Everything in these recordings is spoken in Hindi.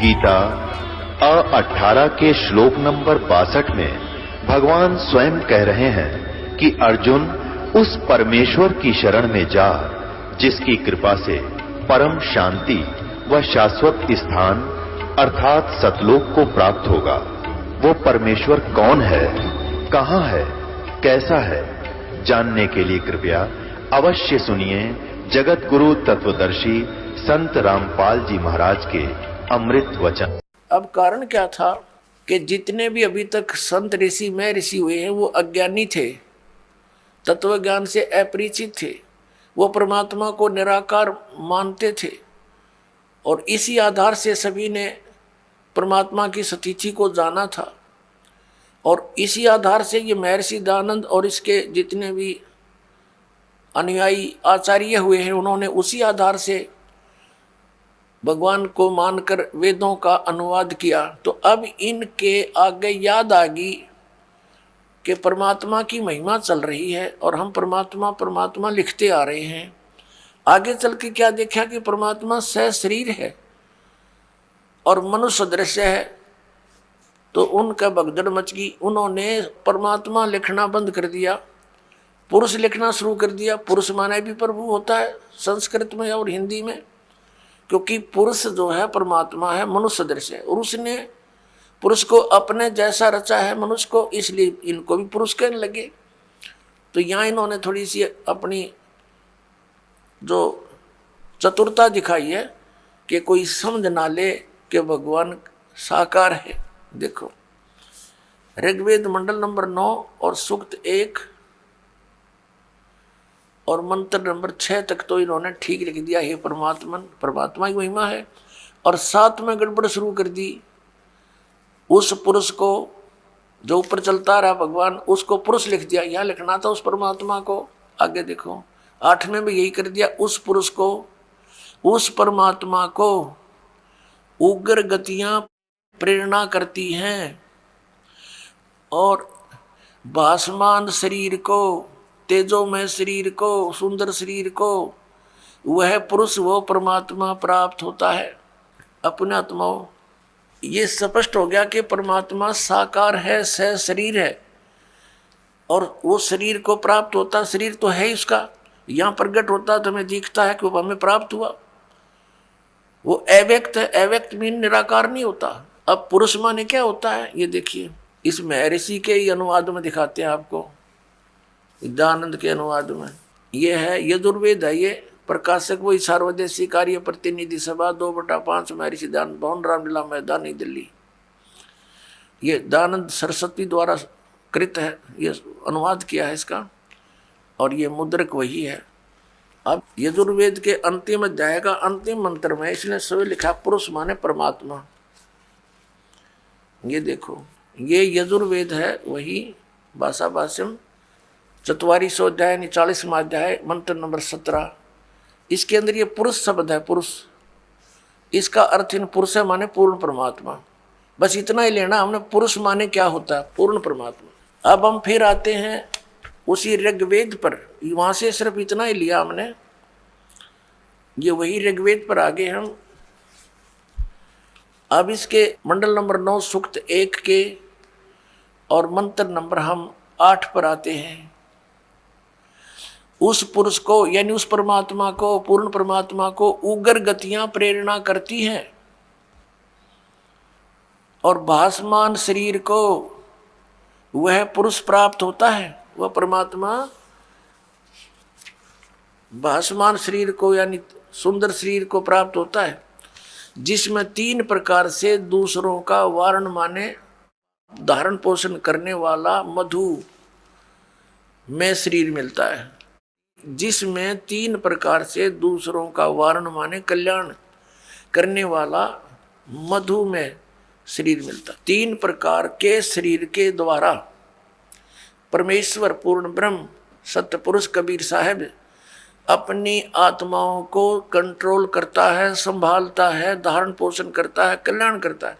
गीता 18 के श्लोक नंबर 62 में भगवान स्वयं कह रहे हैं कि अर्जुन उस परमेश्वर की शरण में जा जिसकी कृपा से परम शांति व शाश्वत स्थान अर्थात सतलोक को प्राप्त होगा। वो परमेश्वर कौन है, कहां है, कैसा है, जानने के लिए कृपया अवश्य सुनिए जगत गुरु तत्वदर्शी संत रामपाल जी महाराज के अमृत वचन। अब कारण क्या था कि जितने भी अभी तक संत ऋषि में ऋषि हुए हैं वो अज्ञानी थे, तत्व ज्ञान से अपरिचित थे, वो परमात्मा को निराकार मानते थे और इसी आधार से सभी ने परमात्मा की सतीथि को जाना था। और इसी आधार से ये महर्षि दयानंद और इसके जितने भी अनुयायी आचार्य हुए हैं उन्होंने उसी आधार से भगवान को मानकर वेदों का अनुवाद किया। तो अब इनके आगे याद आ गई कि परमात्मा की महिमा चल रही है और हम परमात्मा परमात्मा लिखते आ रहे हैं। आगे चल के क्या देखा कि परमात्मा सह शरीर है और मनुष्य दृश्य है, तो उनका भगदड़ मच गई। उन्होंने परमात्मा लिखना बंद कर दिया, पुरुष लिखना शुरू कर दिया। पुरुष माने भी प्रभु होता है संस्कृत में और हिंदी में, क्योंकि पुरुष जो है परमात्मा है, मनुष्य दृश्य है और उसने पुरुष को अपने जैसा रचा है मनुष्य को, इसलिए इनको भी पुरुष कहने लगे। तो यहाँ इन्होंने थोड़ी सी अपनी जो चतुरता दिखाई है कि कोई समझ ना ले कि भगवान साकार है। देखो ऋग्वेद मंडल नंबर 9 और सूक्त 1 और मंत्र नंबर 6 तक तो इन्होंने ठीक लिख दिया, हे परमात्मा की महिमा है। और 7 में गड़बड़ शुरू कर दी। उस पुरुष को जो ऊपर चलता रहा भगवान, उसको पुरुष लिख दिया, यहाँ लिखना था उस परमात्मा को। आगे देखो 8 में भी यही कर दिया, उस पुरुष को, उस परमात्मा को उग्र गतियां प्रेरणा करती हैं और भासमान शरीर को, तेजोमय शरीर को, सुंदर शरीर को वह पुरुष वो परमात्मा प्राप्त होता है। अपने आत्माओं ये स्पष्ट हो गया कि परमात्मा साकार है, सह शरीर है और वो शरीर को प्राप्त होता, शरीर तो है ही उसका, यहाँ प्रकट होता तो हमें दिखता है कि वो हमें प्राप्त हुआ। वो अव्यक्त है, अव्यक्त मीन निराकार नहीं होता। अब पुरुष माने क्या होता है ये देखिए, इस महर्षि के ही अनुवाद में दिखाते हैं आपको, दयानंद के अनुवाद में। ये है यजुर्वेद है, ये प्रकाशक वही सार्वदेशी कार्य प्रतिनिधि सभा 2/5 महर्षि दयानंद भवन रामलीला मैदान नई दिल्ली। ये दयानंद सरस्वती द्वारा कृत है, ये अनुवाद किया है इसका और ये मुद्रक वही है। अब यजुर्वेद के अंतिम अध्याय का अंतिम मंत्र में इसने स्वयं लिखा पुरुष माने परमात्मा। ये देखो ये यजुर्वेद है वही भाषा भाष्यम 4400 अध्याय 49वां अध्याय मंत्र नंबर 17। इसके अंदर ये पुरुष शब्द है, पुरुष, इसका अर्थ इन पुरुष माने पूर्ण परमात्मा। बस इतना ही लेना हमने, पुरुष माने क्या होता है, पूर्ण परमात्मा। अब हम फिर आते हैं उसी ऋग्वेद पर, वहां से सिर्फ इतना ही लिया हमने, ये वही ऋग्वेद पर आगे हम। अब इसके मंडल नंबर 9 सूक्त 1 के और मंत्र नंबर हम 8 पर आते हैं। उस पुरुष को यानी उस परमात्मा को, पूर्ण परमात्मा को उग्र गतियां प्रेरणा करती हैं और भासमान शरीर को वह पुरुष प्राप्त होता है। वह परमात्मा भासमान शरीर को यानी सुंदर शरीर को प्राप्त होता है, जिसमें 3 प्रकार से दूसरों का वारण माने धारण पोषण करने वाला मधु में शरीर मिलता है, जिसमें 3 प्रकार से दूसरों का वारण माने कल्याण करने वाला मधु में शरीर मिलता है। 3 प्रकार के शरीर के द्वारा परमेश्वर पूर्ण ब्रह्म सत्य पुरुष कबीर साहब अपनी आत्माओं को कंट्रोल करता है, संभालता है, धारण पोषण करता है, कल्याण करता है।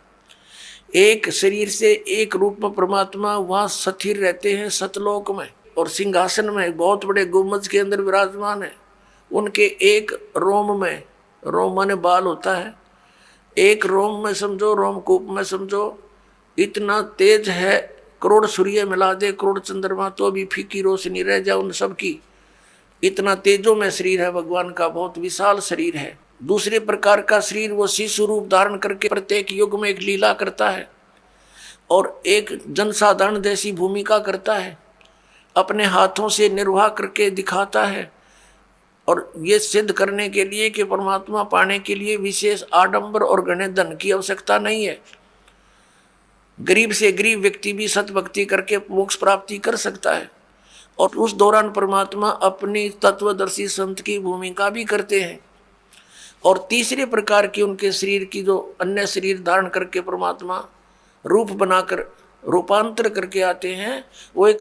एक शरीर से एक रूप में परमात्मा वहाँ स्थिर रहते हैं सतलोक में और सिंहासन में बहुत बड़े गुम्बज के अंदर विराजमान है। उनके एक रोम में, रोम माने बाल होता है, एक रोम में समझो, रोमकूप में समझो, इतना तेज है, करोड़ सूर्य मिला दे, करोड़ चंद्रमा, तो भी फीकी रोशनी रह जाए उन सब की। इतना तेजों में शरीर है भगवान का, बहुत विशाल शरीर है। दूसरे प्रकार का शरीर वो शिशु रूप धारण करके प्रत्येक युग में एक लीला करता है और एक जनसाधारण जैसी भूमिका करता है, अपने हाथों से निर्वाह करके दिखाता है। और ये सिद्ध करने के लिए कि परमात्मा पाने के लिए विशेष आडंबर और घने धन की आवश्यकता नहीं है। गरीब से गरीब व्यक्ति भी सतभक्ति करके मोक्ष प्राप्ति कर सकता है। और उस दौरान परमात्मा अपनी तत्वदर्शी संत की भूमिका भी करते हैं। और तीसरे प्रकार की उनके शरीर की जो अन्य शरीर धारण करके परमात्मा रूप बनाकर रूपांतर करके आते हैं, वो एक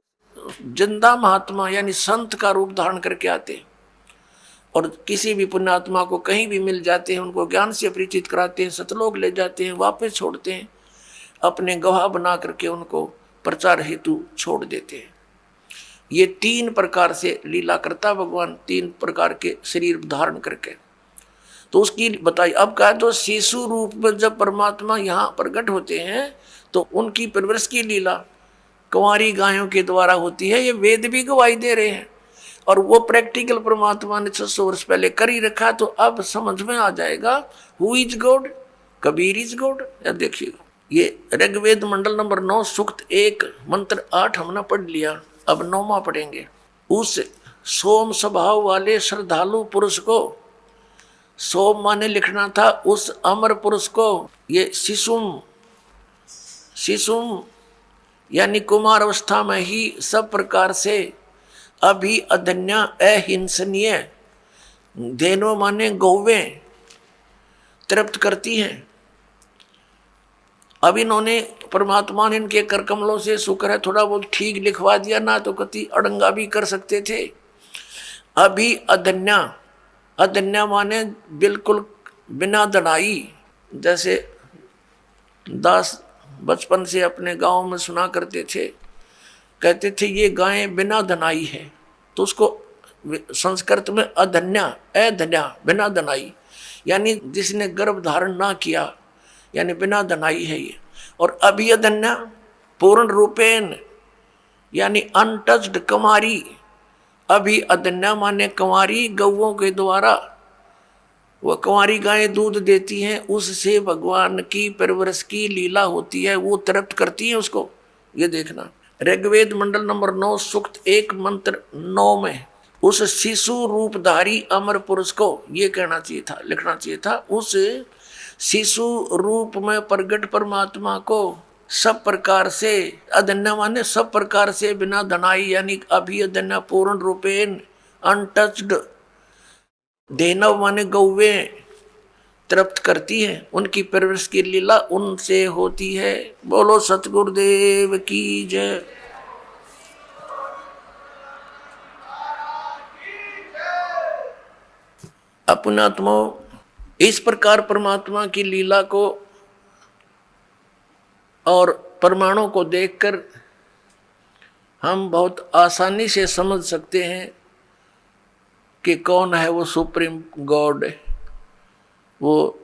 जिंदा महात्मा यानी संत का रूप धारण करके आते हैं। और किसी भी पुण्यात्मा को कहीं भी मिल जाते हैं, उनको ज्ञान से परिचित कराते हैं, सतलोक ले जाते हैं, वापस छोड़ते हैं, अपने गवाह बना करके उनको प्रचार हेतु छोड़ देते हैं। ये तीन प्रकार से लीला करता भगवान, तीन प्रकार के शरीर धारण करके। तो उसकी बताई। अब कहा तो शिशु रूप में जब परमात्मा यहाँ प्रकट होते हैं तो उनकी परवरिश की लीला कुंवारी गायों के द्वारा होती है। ये वेद भी गवाही दे रहे हैं और वो प्रैक्टिकल परमात्मा ने 600 वर्ष पहले कर ही रखा। तो अब समझ में आ जाएगा who is God, Kabir is God. या देखिएगा, ये ऋग्वेद मंडल नंबर 9 सूक्त 1 मंत्र 8 हमने पढ़ लिया, अब 9वां पढ़ेंगे। उस सोम स्वभाव वाले श्रद्धालु पुरुष को, सोम माने लिखना था उस अमर पुरुष को, ये शिशुम यानी कुमार अवस्था में ही सब प्रकार से अभी अधन्या अहिंसनीय, धेनु माने गौवें तृप्त करती हैं। अब इन्होंने परमात्मा ने इनके कर कमलों से, शुक्र है थोड़ा बहुत ठीक लिखवा दिया, ना तो कति अड़ंगा भी कर सकते थे। अभी अधन्या, अधन्या माने बिल्कुल बिना दनाई। जैसे दास बचपन से अपने गांव में सुना करते थे, कहते थे ये गायें बिना धनाई है, तो उसको संस्कृत में अधन्या, अधन्या बिना धनाई, यानी जिसने गर्भ धारण ना किया, यानी बिना धनाई है ये। और अभी अधन्या पूर्ण रूपेण यानी अनटच्ड कुमारी। अभी अधन्या माने कुंवारी गौओं के द्वारा, वह कुंवारी गायें दूध देती हैं, उससे भगवान की परवरिश की लीला होती है, वो तृप्त करती है उसको। ये देखना ऋग्वेद मंडल नंबर 9 सूक्त 1 मंत्र 9 में उस शिशु रूपधारी अमर पुरुष को, ये कहना चाहिए था, लिखना चाहिए था, उस शिशु रूप में प्रगट परमात्मा को सब प्रकार से, अधन्या माने सब प्रकार से बिना धनाई, यानी अभी अधन्या पूर्ण रूपेण अनटच्ड, धेनव माने गौवें तृप्त करती है। उनकी परवरिश की लीला उनसे होती है। बोलो सतगुरुदेव की जय। अपनात्मा इस प्रकार परमात्मा की लीला को और प्रमाणों को देखकर हम बहुत आसानी से समझ सकते हैं कि कौन है वो सुप्रीम गॉड, वो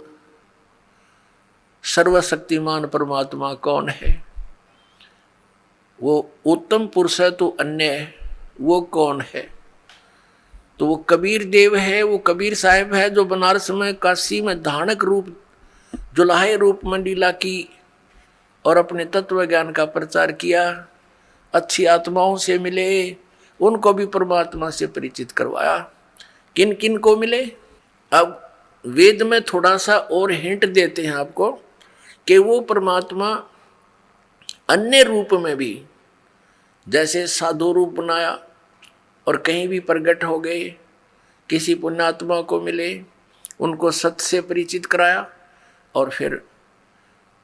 सर्वशक्तिमान परमात्मा कौन है। वो उत्तम पुरुष है तो अन्य है, वो कौन है। तो वो कबीर देव है, वो कबीर साहब है जो बनारस में काशी में धानक रूप, जुलाहे रूप में लीला की और अपने तत्व ज्ञान का प्रचार किया। अच्छी आत्माओं से मिले, उनको भी परमात्मा से परिचित करवाया। किन किन को मिले, अब वेद में थोड़ा सा और हिंट देते हैं आपको कि वो परमात्मा अन्य रूप में भी, जैसे साधु रूप बनाया और कहीं भी प्रकट हो गए, किसी पुण्यात्मा को मिले, उनको सत्य से परिचित कराया और फिर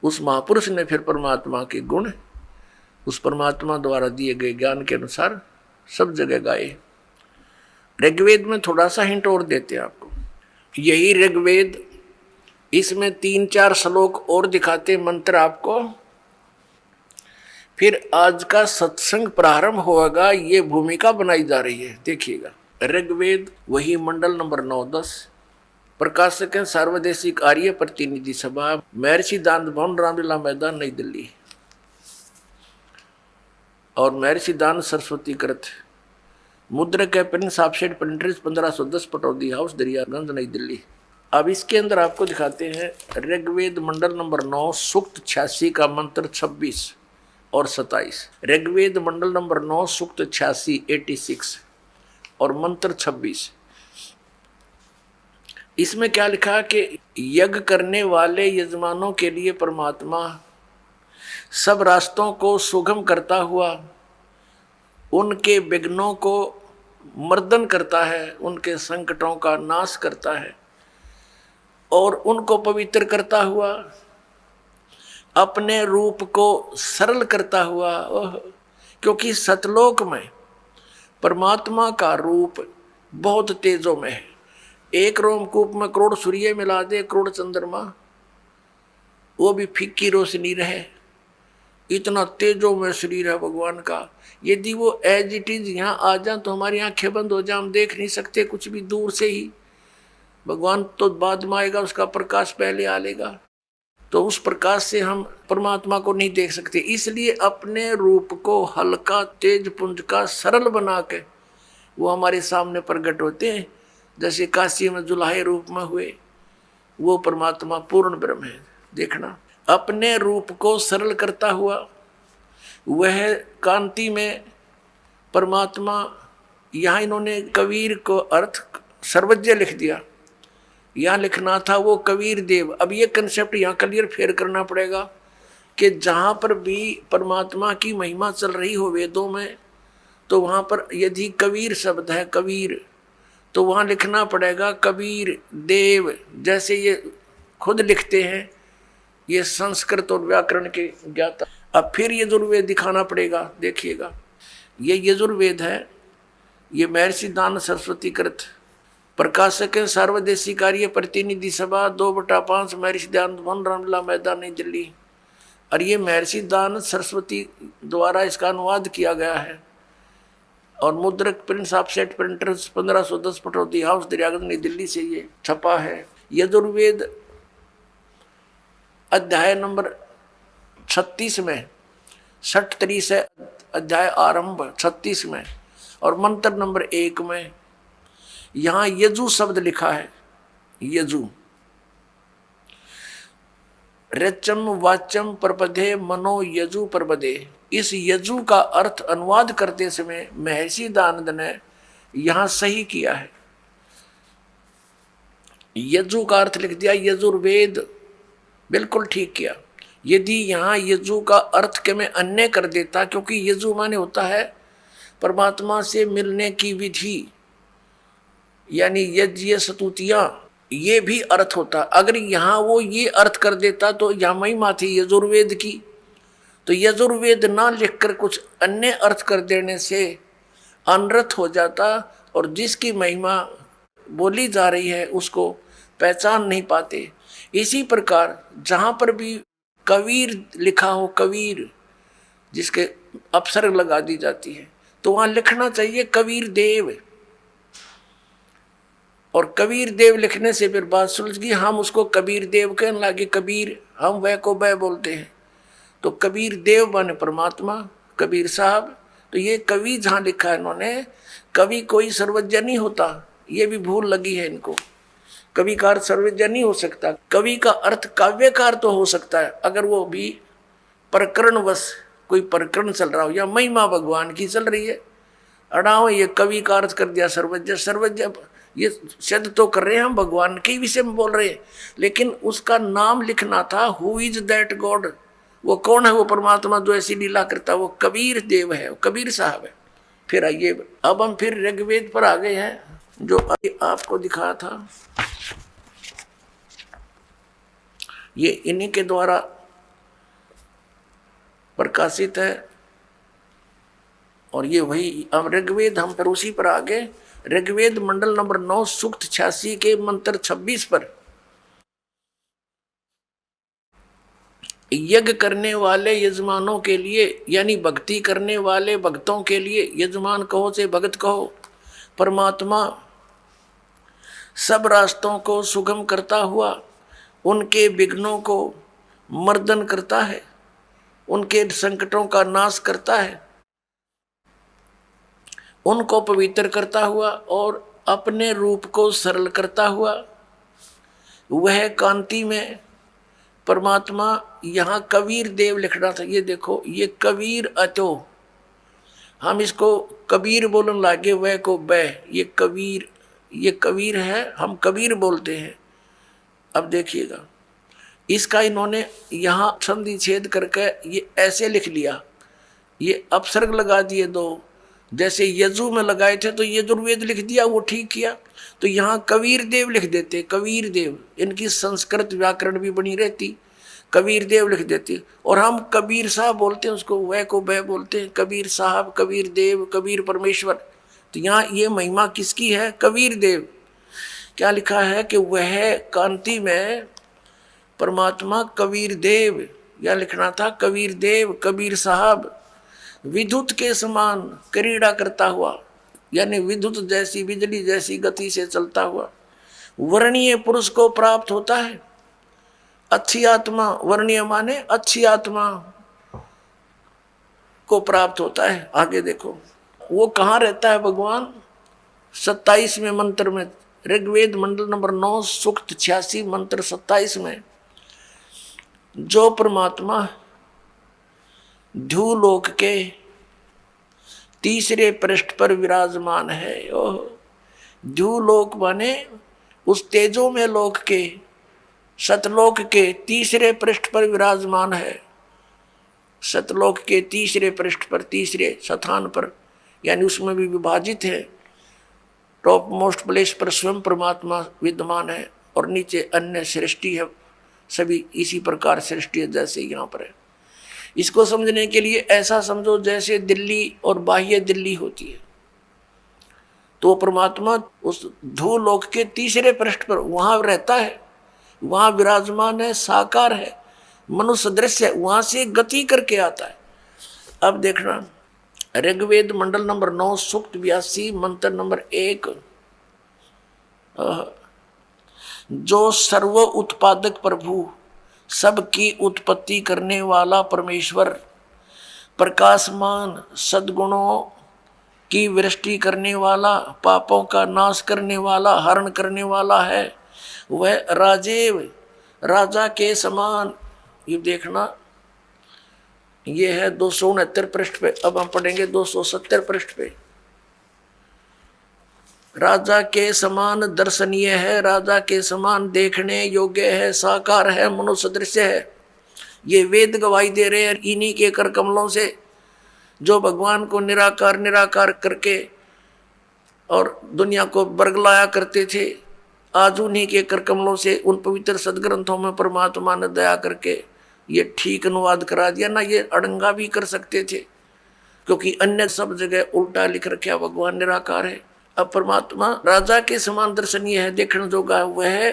उस महापुरुष ने फिर परमात्मा के गुण उस परमात्मा द्वारा दिए गए ज्ञान के अनुसार सब जगह गाए। ऋग्वेद में थोड़ा सा हिंट और देते हैं आपको, यही ऋग्वेद, इसमें 3-4 श्लोक और दिखाते मंत्र आपको। फिर आज का सत्संग प्रारंभ होगा, ये भूमिका बनाई जा रही है। देखिएगा ऋग्वेद वही मंडल नंबर 9-10 प्रकाशक हैं सार्वदेशिक आर्य प्रतिनिधि सभा, महर्षि दानंद भवन, रामलीला मैदान, नई दिल्ली। और महर्षि दानंद सरस्वती कृत, मुद्रक है Prince offset printers 1510 Pataudi house, Daryaganj, नई दिल्ली। अब इसके अंदर आपको दिखाते हैं ऋग्वेद मंडल नंबर 9 सूक्त 86 का मंत्र 26 और 27। ऋग्वेद मंडल नंबर 9 सूक्त 86 86 और मंत्र 26। इसमें क्या लिखा कि यज्ञ करने वाले यजमानों के लिए परमात्मा सब रास्तों को सुगम करता हुआ उनके विघ्नों को मर्दन करता है, उनके संकटों का नाश करता है और उनको पवित्र करता हुआ अपने रूप को सरल करता हुआ। क्योंकि सतलोक में परमात्मा का रूप बहुत तेजों में है। एक रोमकूप में करोड़ सूर्य मिला दे, करोड़ चंद्रमा, वो भी फीकी रोशनी रहे, इतना तेजों में शरीर है भगवान का। यदि वो एज इट इज यहाँ आ जाए तो हमारी आंखें बंद हो जाए, हम देख नहीं सकते कुछ भी, दूर से ही। भगवान तो बाद में आएगा, उसका प्रकाश पहले आ लेगा, तो उस प्रकाश से हम परमात्मा को नहीं देख सकते। इसलिए अपने रूप को हल्का तेज पुंज का सरल बना के वो हमारे सामने प्रकट होते हैं। जैसे काशी में जुलाहे रूप में हुए, वो परमात्मा पूर्ण ब्रह्म है। देखना, अपने रूप को सरल करता हुआ वह कांति में परमात्मा। यहाँ इन्होंने कबीर को अर्थ सर्वज्ञ लिख दिया, यहाँ लिखना था वो कबीर देव। अब ये कंसेप्ट यहाँ क्लियर फेर करना पड़ेगा कि जहाँ पर भी परमात्मा की महिमा चल रही हो वेदों में, तो वहाँ पर यदि कबीर शब्द है कबीर, तो वहाँ लिखना पड़ेगा कबीर देव। जैसे ये खुद लिखते हैं, ये संस्कृत और व्याकरण के ज्ञाता। अब फिर यजुर्वेद दिखाना पड़ेगा। देखिएगा, ये यजुर्वेद है, ये महर्षि दानंद सरस्वती कृत, प्रकाशक है सार्वदेशिक आर्य प्रतिनिधि सभा 2/5, महर्षि दानंद भवन, रामलीला मैदान, नई दिल्ली। और ये महर्षि दानंद सरस्वती द्वारा इसका अनुवाद किया गया है और मुद्रक Prince offset printers 1510 Pataudi house, Daryaganj, नई दिल्ली से ये छपा है। यजुर्वेद अध्याय नंबर 36 में 60 से अध्याय आरंभ 36 में और मंत्र नंबर 1 में यहाँ यजु शब्द लिखा है। यजु रचम वाचम प्रपदे मनो यजु प्रपदे। इस यजु का अर्थ अनुवाद करते समय महर्षि दानंद ने यहाँ सही किया है। यजु का अर्थ लिख दिया यजुर्वेद, बिल्कुल ठीक किया। यदि यहाँ यजु का अर्थ के मैं अन्य कर देता, क्योंकि यजु माने होता है परमात्मा से मिलने की विधि, यानी यज्ञ स्तुतियां, ये भी अर्थ होता। अगर यहाँ वो ये अर्थ कर देता तो यहाँ महिमा थी यजुर्वेद की, तो यजुर्वेद ना लिखकर कुछ अन्य अर्थ कर देने से अनर्थ हो जाता और जिसकी महिमा बोली जा रही है उसको पहचान नहीं पाते। इसी प्रकार जहाँ पर भी कबीर लिखा हो, कबीर जिसके अपसर्ग लगा दी जाती है, तो वहाँ लिखना चाहिए कबीर देव। और कबीर देव लिखने से फिर बात सुलझ गई। हम उसको कबीर देव कहने लगे, कबीर हम वह को वह बोलते हैं, तो कबीर देव माने परमात्मा, कबीर साहब। तो ये कवि जहाँ लिखा है इन्होंने, कवि कोई सर्वज्ञ नहीं होता, ये भी भूल लगी है इनको। कवि का अर्थ सर्वज्ञ नहीं हो सकता। कवि का अर्थ काव्यकार तो हो सकता है, अगर वो भी प्रकरणवश कोई प्रकरण चल रहा हो या महिमा भगवान की चल रही है। अड़ाओ ये कवि का अर्थ कर दिया सर्वज्ञ। सर्वज्ञ ये शब्द तो कर रहे हैं हम भगवान के विषय में बोल रहे हैं, लेकिन उसका नाम लिखना था, हु इज दैट गॉड, वो कौन है वो परमात्मा जो ऐसी लीला करता है, वो कबीर देव है, वो कबीर साहब है। फिर आइए, अब हम फिर ऋग्वेद पर आ गए हैं, जो आपको दिखाया था। ये इन्हीं के द्वारा प्रकाशित है और ये वही अब ऋग्वेद, हम फिर उसी पर आ गए। ऋग्वेद मंडल नंबर 9 सूक्त 86 के मंत्र 26 पर यज्ञ करने वाले यजमानों के लिए, यानी भक्ति करने वाले भक्तों के लिए, यजमान कहो से भगत कहो, परमात्मा सब रास्तों को सुगम करता हुआ उनके विघ्नों को मर्दन करता है, उनके संकटों का नाश करता है, उनको पवित्र करता हुआ और अपने रूप को सरल करता हुआ वह कांति में परमात्मा। यहाँ कबीर देव लिखना था, ये देखो, ये कबीर अतो, हम इसको कबीर बोलने लागे, वह को बह, ये कबीर है, हम कबीर बोलते हैं। अब देखिएगा, इसका इन्होंने यहाँ संधि छेद करके ये ऐसे लिख लिया, ये अपसर्ग लगा दिए दो, जैसे यजु में लगाए थे तो यजुर्वेद लिख दिया, वो ठीक किया। तो यहाँ कबीर देव लिख देते, कबीर देव, इनकी संस्कृत व्याकरण भी बनी रहती, कबीर देव लिख देते। और हम कबीर साहब बोलते हैं उसको, वह को वह बोलते हैं, कबीर साहब, कबीर देव, कबीर परमेश्वर। तो यहाँ ये महिमा किसकी है? कबीर देव। क्या लिखा है कि वह कांति में परमात्मा कबीर देव, या लिखना था कबीर देव, कबीर साहब, विद्युत के समान क्रीड़ा करता हुआ, यानी विद्युत जैसी, बिजली जैसी गति से चलता हुआ वर्णीय पुरुष को प्राप्त होता है। अच्छी आत्मा, वर्णीय माने अच्छी आत्मा को प्राप्त होता है। आगे देखो वो कहाँ रहता है भगवान? 27वें मंत्र में, ऋग्वेद मंडल नंबर 9 सूक्त 86 मंत्र 27 में, जो परमात्मा ध्रुवलोक के तीसरे पृष्ठ पर विराजमान है। ध्रुवलोक माने उस तेजो में लोक के, सतलोक के तीसरे पृष्ठ पर विराजमान है। सतलोक के तीसरे पृष्ठ पर, तीसरे स्थान पर, यानी उसमें भी विभाजित है। टॉप मोस्ट प्लेस पर स्वयं परमात्मा विद्यमान है और नीचे अन्य सृष्टि है, सभी इसी प्रकार सृष्टि है जैसे यहाँ पर है। इसको समझने के लिए ऐसा समझो जैसे दिल्ली और बाह्य दिल्ली होती है, तो परमात्मा उस ध्रुवलोक के तीसरे पृष्ठ पर वहां रहता है, वहां विराजमान है, साकार है, मनुष्य दृश्य है, वहां से गति करके आता है। अब देखना, ऋग्वेद मंडल नंबर 9 सूक्त 82 मंत्र नंबर 1, जो सर्व उत्पादक प्रभु, सबकी उत्पत्ति करने वाला परमेश्वर, प्रकाशमान, सद्गुणों की वृष्टि करने वाला, पापों का नाश करने वाला, हरण करने वाला है, वह राजेव, राजा के समान। ये देखना, ये है 269 पृष्ठ पे। अब हम पढ़ेंगे 270 पृष्ठ पे। राजा के समान दर्शनीय है, राजा के समान देखने योग्य है, साकार है, मनुष्य दृश्य है। ये वेद गवाही दे रहे हैं इन्हीं के कर कमलों से, जो भगवान को निराकार निराकार करके और दुनिया को बरगलाया करते थे। आज उन्हीं के कर कमलों से, उन पवित्र सदग्रंथों में परमात्मा ने दया करके ये ठीक अनुवाद करा दिया ना। ये अड़ंगा भी कर सकते थे, क्योंकि अन्य सब जगह उल्टा लिख रखा, भगवान निराकार है। अब परमात्मा राजा के समान दर्शनीय है, देखने जोगा। वह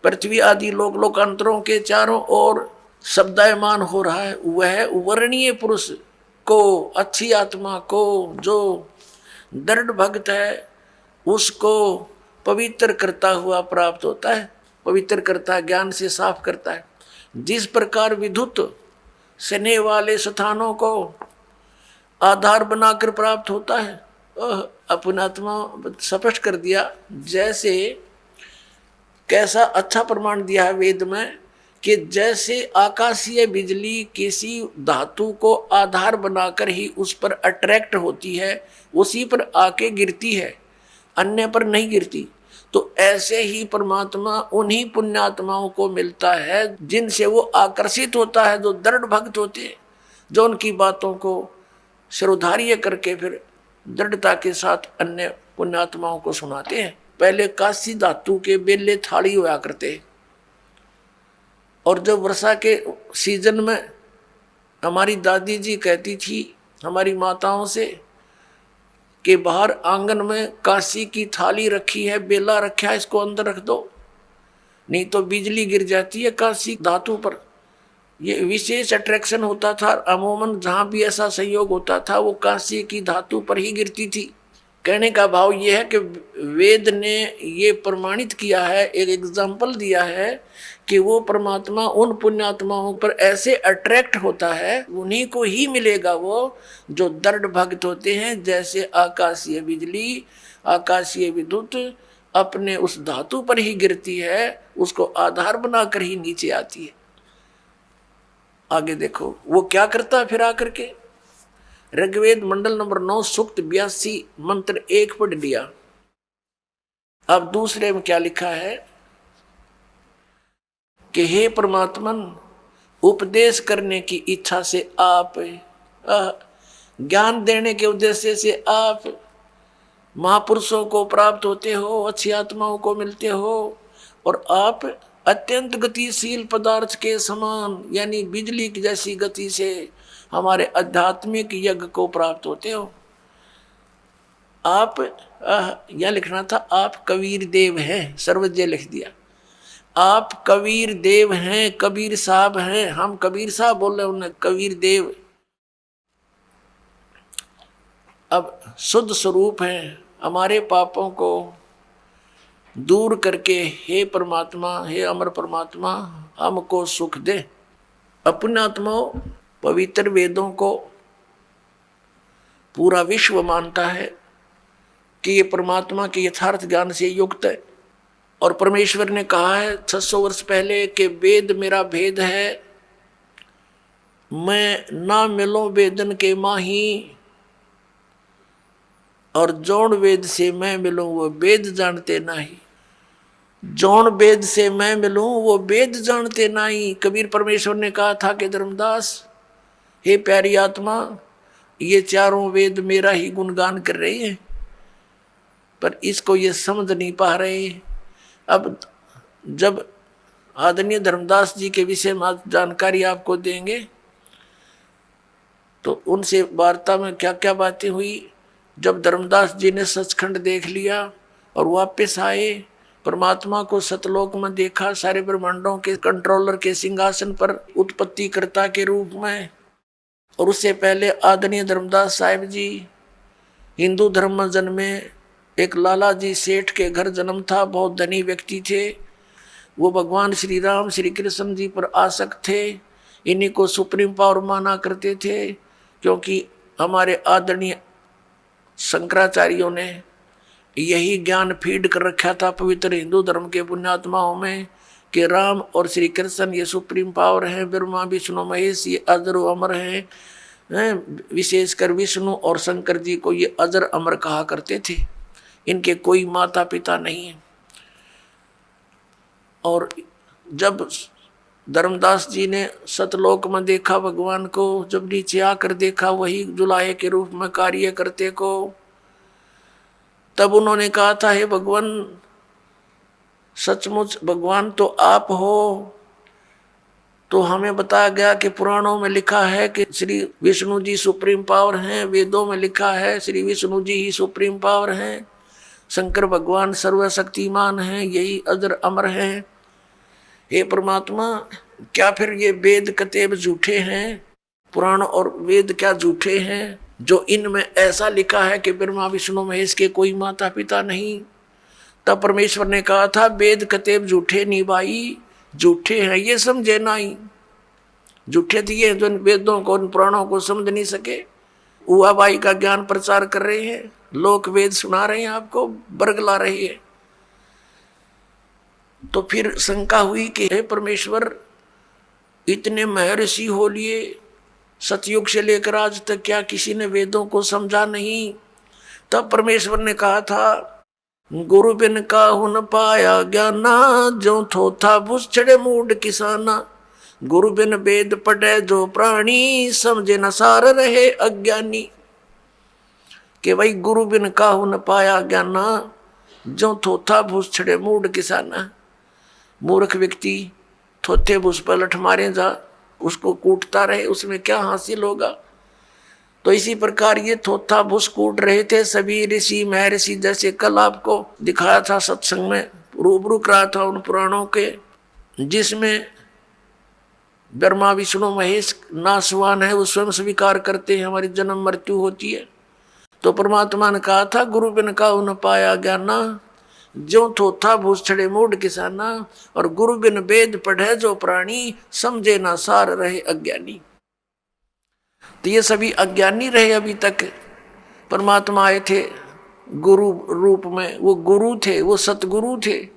पृथ्वी आदि लोक लोकांतरों के चारों ओर शब्दायमान हो रहा है। वह वर्णीय पुरुष को, अच्छी आत्मा को, जो दृढ़ भक्त है, उसको पवित्र करता हुआ प्राप्त होता है। पवित्र करता है, ज्ञान से साफ करता है। जिस प्रकार विद्युत स्नेह वाले स्थानों को आधार बनाकर प्राप्त होता है, अपनात्मा स्पष्ट कर दिया। जैसे कैसा अच्छा प्रमाण दिया है वेद में कि जैसे आकाशीय बिजली किसी धातु को आधार बनाकर ही उस पर अट्रैक्ट होती है, उसी पर आके गिरती है, अन्य पर नहीं गिरती। तो ऐसे ही परमात्मा उन्हीं पुण्यात्माओं को मिलता है जिनसे वो आकर्षित होता है, जो दृढ़ भक्त होते हैं, जो उनकी बातों को श्रोधार्य करके फिर दृढ़ता के साथ अन्य पुण्यात्माओं को सुनाते हैं। पहले काशी धातु के बेले थाली हुआ करते, और जब वर्षा के सीजन में हमारी दादी जी कहती थी हमारी माताओं से कि बाहर आंगन में काशी की थाली रखी है, बेला रखा है, इसको अंदर रख दो, नहीं तो बिजली गिर जाती है काशी धातु पर। ये विशेष अट्रैक्शन होता था। अमूमन जहाँ भी ऐसा संयोग होता था वो कांस्य की धातु पर ही गिरती थी। कहने का भाव ये है कि वेद ने ये प्रमाणित किया है, एक एग्जाम्पल दिया है कि वो परमात्मा उन पुण्यात्माओं पर ऐसे अट्रैक्ट होता है, उन्हीं को ही मिलेगा वो जो दृढ़ भक्त होते हैं। जैसे आकाशीय बिजली, आकाशीय विद्युत अपने उस धातु पर ही गिरती है, उसको आधार बनाकर ही नीचे आती है। आगे देखो वो क्या करता है फिर आकर के। ऋग्वेद मंडल नंबर 9 सूक्त 82 मंत्र 1 पढ़ लिया। अब दूसरे में क्या लिखा है कि हे परमात्मन, उपदेश करने की इच्छा से आप, ज्ञान देने के उद्देश्य से आप महापुरुषों को प्राप्त होते हो, अच्छी आत्माओं को मिलते हो, और आप अत्यंत गतिशील पदार्थ के समान यानी बिजली की जैसी गति से हमारे आध्यात्मिक यज्ञ को प्राप्त होते हो। आप यह लिखना था आप कबीर देव हैं, सर्वज्ञ लिख दिया। आप कबीर देव हैं, कबीर साहब हैं, हम कबीर साहब बोल रहे उन्हें कबीर देव। अब शुद्ध स्वरूप हैं, हमारे पापों को दूर करके हे परमात्मा, हे अमर परमात्मा हमको सुख दे। अपने आत्माओं पवित्र वेदों को पूरा विश्व मानता है कि ये परमात्मा के यथार्थ ज्ञान से युक्त है, और परमेश्वर ने कहा है 600 वर्ष पहले कि वेद मेरा भेद है, मैं ना मिलो वेदन के माही, और जौन वेद से मैं मिलूं वो वेद जानते नहीं। जौन वेद से मैं मिलूं वो वेद जानते नहीं। कबीर परमेश्वर ने कहा था कि धर्मदास, हे प्यारी आत्मा, ये चारों वेद मेरा ही गुणगान कर रहे हैं, पर इसको ये समझ नहीं पा रहे। अब जब आदरणीय धर्मदास जी के विषय में जानकारी आपको देंगे तो उनसे वार्ता में क्या क्या बातें हुई। जब धर्मदास जी ने सचखंड देख लिया और वापस आए, परमात्मा को सतलोक में देखा, सारे ब्रह्मांडों के कंट्रोलर के सिंहासन पर उत्पत्तिकर्ता के रूप में। और उससे पहले आदरणीय धर्मदास साहिब जी हिंदू धर्म में जन्मे, एक लाला जी सेठ के घर जन्म था, बहुत धनी व्यक्ति थे। वो भगवान श्री राम श्री कृष्ण जी पर आसक्त थे, इन्हीं को सुप्रीम पावर माना करते थे, क्योंकि हमारे आदरणीय शंकराचार्यों ने यही ज्ञान फीड कर रखा था पवित्र हिंदू धर्म के पुण्यात्माओं में कि राम और श्री कृष्ण ये सुप्रीम पावर हैं, ब्रह्मा विष्णु महेश ये अजर अमर हैं। विशेषकर विष्णु और शंकर जी को ये अजर अमर कहा करते थे, इनके कोई माता पिता नहीं है। और जब धर्मदास जी ने सतलोक में देखा भगवान को, जब नीचे आकर देखा वही जुलाहे के रूप में कार्य करते को, तब उन्होंने कहा था हे भगवान, सचमुच भगवान तो आप हो। तो हमें बताया गया कि पुराणों में लिखा है कि श्री विष्णु जी सुप्रीम पावर हैं, वेदों में लिखा है श्री विष्णु जी ही सुप्रीम पावर हैं, शंकर भगवान सर्वशक्तिमान हैं, यही अजर अमर हैं। हे परमात्मा, क्या फिर ये वेद कतेब झूठे हैं? पुराण और वेद क्या झूठे हैं जो इनमें ऐसा लिखा है कि ब्रह्मा विष्णु महेश के कोई माता पिता नहीं? तब परमेश्वर ने कहा था वेद कतेब झूठे नहीं भाई, झूठे हैं ये समझे नहीं। झूठे दिए जो इन वेदों को, इन पुराणों को समझ नहीं सके, उआ बाई का ज्ञान प्रचार कर रहे हैं, लोक वेद सुना रहे हैं, आपको बरगला रहे हैं। तो फिर शंका हुई कि हे परमेश्वर, इतने महर्षि हो लिए, सतयुग से लेकर आज तक क्या किसी ने वेदों को समझा नहीं? तब परमेश्वर ने कहा था गुरु बिन काहू न पाया ज्ञाना, जो थोथा भुस चढ़े मूड किसाना। गुरु बिन वेद पढ़े जो प्राणी, समझे न सार रहे अज्ञानी। कि भाई गुरु बिन काहू न पाया ज्ञाना, जो थोथा भुस चढ़े मूड किसाना। मूर्ख व्यक्ति थोथे भूस पर लठ मारे जा, उसको कूटता रहे, उसमें क्या हासिल होगा? तो इसी प्रकार ये थोथा भूस कूट रहे थे सभी ऋषि महर्षि। जैसे कल आपको दिखाया था सत्संग में, रूबरू करा था उन पुराणों के, जिसमें ब्रह्मा विष्णु महेश नासवान है, वो स्वयं स्वीकार करते हैं हमारी जन्म मृत्यु होती है। तो परमात्मा ने कहा था, गुरु बिन काहू न पाया ज्ञाना, ज्यों थोथा भूसड़े मूड किसाना, और गुरु बिन वेद पढ़े जो प्राणी, समझे ना सार रहे अज्ञानी। तो ये सभी अज्ञानी रहे अभी तक। परमात्मा आए थे गुरु रूप में, वो गुरु थे, वो सतगुरु थे।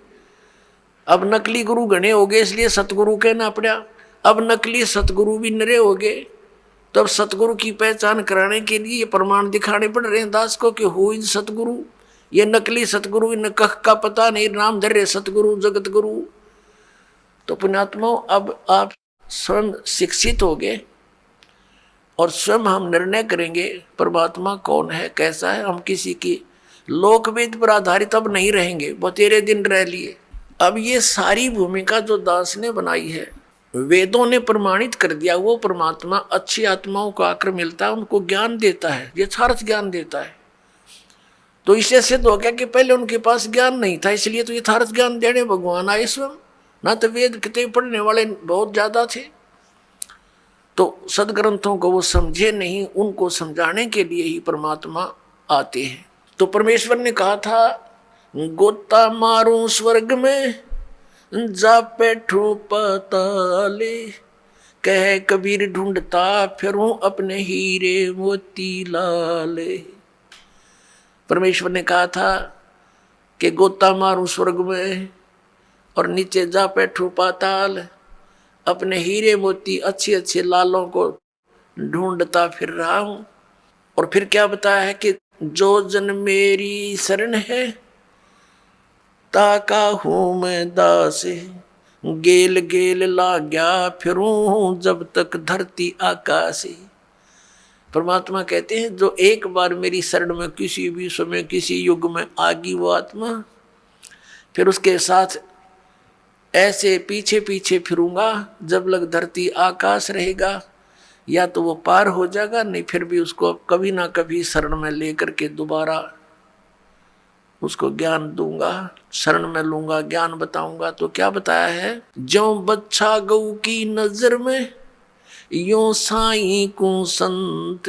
अब नकली गुरु घने हो गए, इसलिए सतगुरु कहना पड़ा। अब नकली सतगुरु भी नरे हो गए, तो अब सतगुरु की पहचान कराने के लिए ये प्रमाण दिखाने पड़ रहे हैं दास को कि हो इन सतगुरु। ये नकली सतगुरु, इन कख का पता नहीं, नाम धर रहे सतगुरु जगत गुरु। तो पुण्यात्माओं, अब आप स्वयं शिक्षित हो गए और स्वयं हम निर्णय करेंगे परमात्मा कौन है, कैसा है। हम किसी की लोकवेद पर आधारित अब नहीं रहेंगे, वो तेरे दिन रह लिए। अब ये सारी भूमिका जो दास ने बनाई है, वेदों ने प्रमाणित कर दिया, वो परमात्मा अच्छी आत्माओं को आकर मिलता है, उनको ज्ञान देता है, यथार्थ ज्ञान देता है। तो इससे सिद्ध हो गया कि पहले उनके पास ज्ञान नहीं था, इसलिए तो यथार्थ ज्ञान देने भगवान आए स्वयं। ना तो वेद किताब पढ़ने वाले बहुत ज्यादा थे, तो सदग्रंथों को वो समझे नहीं, उनको समझाने के लिए ही परमात्मा आते हैं। तो परमेश्वर ने कहा था, गोता मारूं स्वर्ग में, जा बैठूं पाताले, कह कबीर ढूंढता फिरूं अपने हीरे मोती लाले। परमेश्वर ने कहा था कि गोता मारूं स्वर्ग में और नीचे जा बैठूं पाताल, अपने हीरे मोती अच्छे अच्छे लालों को ढूंढता फिर रहा हूं। और फिर क्या बताया है कि जो जन मेरी शरण है, ताका हूं मैं दास, गेल गेल लाग्या फिरूं जब तक धरती आकाश। परमात्मा कहते हैं, जो एक बार मेरी शरण में किसी भी समय किसी युग में आगी वो आत्मा, फिर उसके साथ ऐसे पीछे पीछे फिरूंगा जब लग धरती आकाश रहेगा। या तो वो पार हो जाएगा, नहीं फिर भी उसको कभी ना कभी शरण में लेकर के दोबारा उसको ज्ञान दूंगा, शरण में लूंगा, ज्ञान बताऊंगा। तो क्या बताया है, ज्यों बच्छा गऊ की नजर में, यों साईं को संत,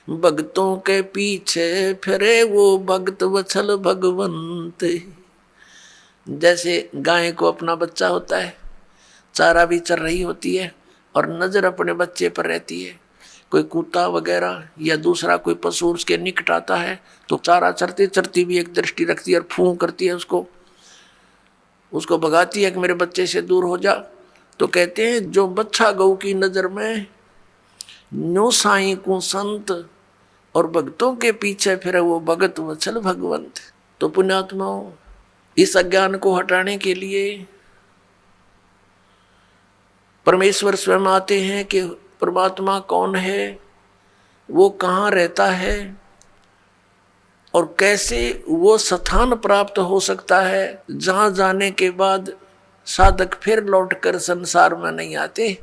भक्तों के पीछे फिरे वो भक्त वत्सल भगवंत। जैसे गाय को अपना बच्चा होता है, चारा भी चर रही होती है और नजर अपने बच्चे पर रहती है। कोई कुत्ता वगैरह या दूसरा कोई पशु उसके निकट आता है तो चारा चरते चरती भी एक दृष्टि रखती है और फूं करती है, उसको भगाती है कि मेरे बच्चे से दूर हो जा। तो कहते हैं, जो बच्छा गऊ की नजर में, न्यू साईं को संत, और भक्तों के पीछे फिर वो भगत वत्सल भगवंत। तो पुण्यात्माओं, इस अज्ञान को हटाने के लिए परमेश्वर स्वयं आते हैं कि परमात्मा कौन है, वो कहाँ रहता है और कैसे वो स्थान प्राप्त हो सकता है जहाँ जाने के बाद साधक फिर लौटकर संसार में नहीं आते।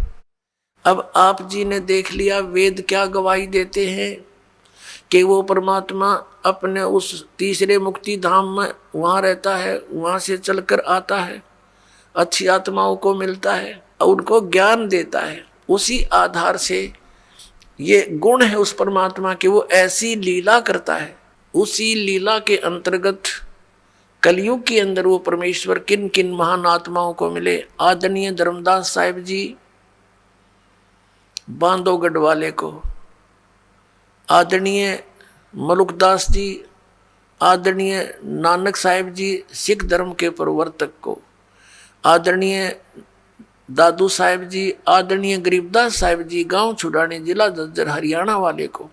अब आप जी ने देख लिया, वेद क्या गवाही देते हैं कि वो परमात्मा अपने उस तीसरे मुक्ति धाम में वहाँ रहता है, वहाँ से चलकर आता है, अच्छी आत्माओं को मिलता है और उनको ज्ञान देता है। उसी आधार से ये गुण है उस परमात्मा के, वो ऐसी लीला करता है। उसी लीला के अंतर्गत कलयुग के अंदर वो परमेश्वर किन किन महान आत्माओं को मिले। आदरणीय धर्मदास साहिब जी बांधवगढ़ वाले को, आदरणीय मलुकदास जी, आदरणीय नानक साहिब जी सिख धर्म के प्रवर्तक को, आदरणीय दादू साहिब जी, आदरणीय गरीबदास साहिब जी गांव छुड़ाने जिला झज्जर हरियाणा वाले को,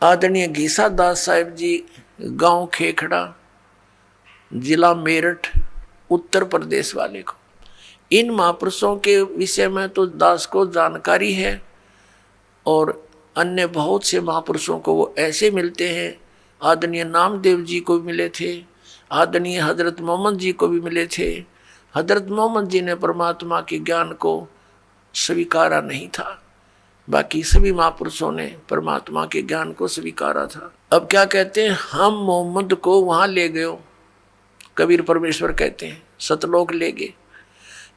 आदरणीय घीसा दास साहिब जी गांव खेखड़ा जिला मेरठ उत्तर प्रदेश वाले को। इन महापुरुषों के विषय में तो दास को जानकारी है और अन्य बहुत से महापुरुषों को वो ऐसे मिलते हैं। आदरणीय नामदेव जी को भी मिले थे, आदरणीय हजरत मोहम्मद जी को भी मिले थे। हजरत मोहम्मद जी ने परमात्मा के ज्ञान को स्वीकारा नहीं था, बाकी सभी महापुरुषों ने परमात्मा के ज्ञान को स्वीकारा था। अब क्या कहते हैं, हम मोहम्मद को वहां ले गए, कबीर परमेश्वर कहते हैं सतलोक ले गए,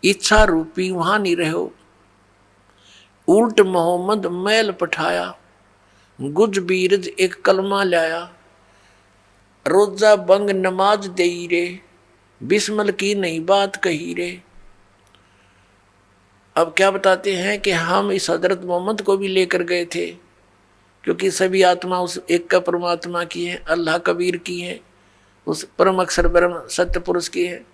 इच्छा रूपी वहां नहीं रहो, उल्ट मोहम्मद मैल पठाया, गुज बीरज एक कलमा लाया, रोजा बंग नमाज देई रे, बिस्मल की नई बात कही रे। अब क्या बताते हैं कि हम इस हजरत मोहम्मद को भी लेकर गए थे, क्योंकि सभी आत्मा उस एक का परमात्मा की है, अल्लाह कबीर की है, उस परम अक्षर ब्रह्म सत्य पुरुष की है।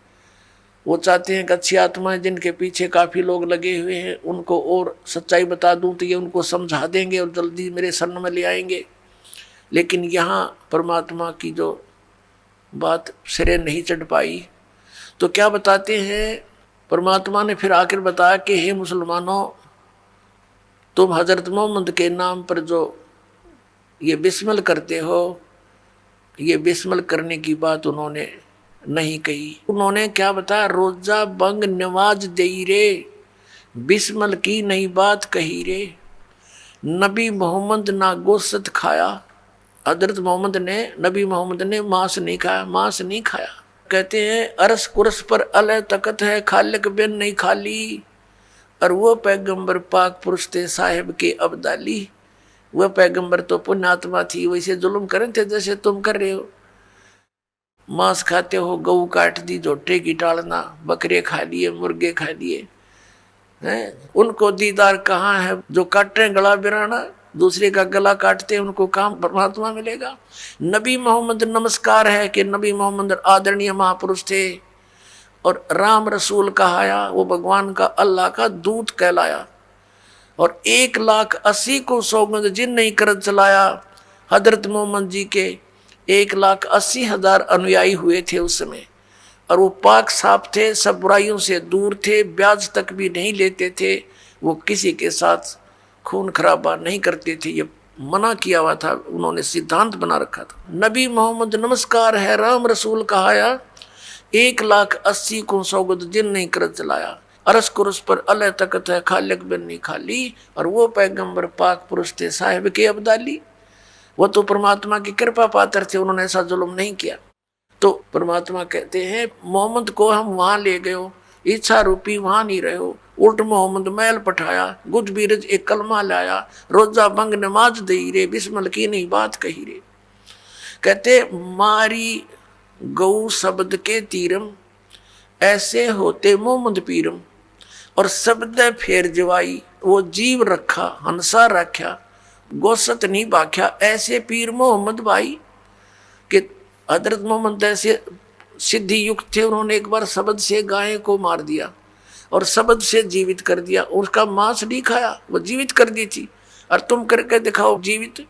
वो चाहते हैं कि अच्छी आत्माएं जिनके पीछे काफ़ी लोग लगे हुए हैं उनको और सच्चाई बता दूं तो ये उनको समझा देंगे और जल्दी मेरे शरण में ले आएंगे। लेकिन यहाँ परमात्मा की जो बात सिरे नहीं चढ़ पाई, तो क्या बताते हैं परमात्मा ने फिर आखिर बताया कि हे मुसलमानों, तुम हजरत मोहम्मद के नाम पर जो ये बिस्मिल करते हो, ये बिस्मिल करने की बात उन्होंने नहीं कही। उन्होंने क्या बताया, रोजा बंग नमाज देई रे, बिस्मिल की नई बात कही रे। नबी मोहम्मद ना गोश्त खाया, हजरत मोहम्मद ने, नबी मोहम्मद ने मांस नहीं खाया, मांस नहीं खाया। कहते हैं अरस कुरस पर अल तकत है, खालिक बिन नहीं खाली, और वो पैगंबर पाक पुरुष थे साहिब के अब्दाली। वह पैगंबर तो पुण्यात्मा थी, वैसे जुल्म करें थे जैसे तुम कर रहे हो। मांस खाते हो, गऊ काट दी, झोटे की टालना, बकरे खा लिए, मुर्गे खा लिए हैं। उनको दीदार कहाँ है, जो काट रहे गला बिराना, दूसरे का गला काटते हैं, उनको काम परमात्मा मिलेगा। नबी मोहम्मद नमस्कार है कि नबी मोहम्मद आदरणीय महापुरुष थे और राम रसूल कहाया, वो भगवान का अल्लाह का दूत कहलाया। और 1,80,000 को सौगंध जिन नहीं कर चलाया। हजरत मोहम्मद जी के 1,80,000 अनुयायी हुए थे उस समय, और वो पाक साफ थे, सब बुराइयों से दूर थे, ब्याज तक भी नहीं लेते थे, वो किसी के साथ खून खराबा नहीं करते थे, ये मना किया हुआ था, उन्होंने सिद्धांत बना रखा था। नबी मोहम्मद नमस्कार है राम रसूल कहाया, 1,80,000 को सौगंध जिन नहीं कर चलाया, अरस कुरस पर अल्लाह तकत है, खालिक बिन नहीं खाली, और वो पैगंबर पाक पुरुष थे साहिब के अब्दाली। वो तो परमात्मा की कृपा पात्र थे, उन्होंने ऐसा जुल्म नहीं किया। तो परमात्मा कहते हैं मोहम्मद को हम वहां ले गए हो, इच्छा रूपी वहां नहीं रहे हो, उल्ट मोहम्मद महल पठाया, गुज बीरज एक कलमा लाया, रोजा बंग नमाज दई रे, बिस्मिल की नहीं बात कही रे। कहते मारी गौ शब्द के तीरम, ऐसे होते मोहम्मद पीरम, और शब्द फेर जवाई, वो जीव रखा हंसा रखा, गोसत नहीं बाख्या, ऐसे पीर मोहम्मद भाई। कि हजरत मोहम्मद ऐसे सिद्धि युक्त थे, उन्होंने एक बार शब्द से गाय को मार दिया और शब्द से जीवित कर दिया, उसका मांस नहीं खाया, वो जीवित कर दी थी। और तुम करके दिखाओ जीवित।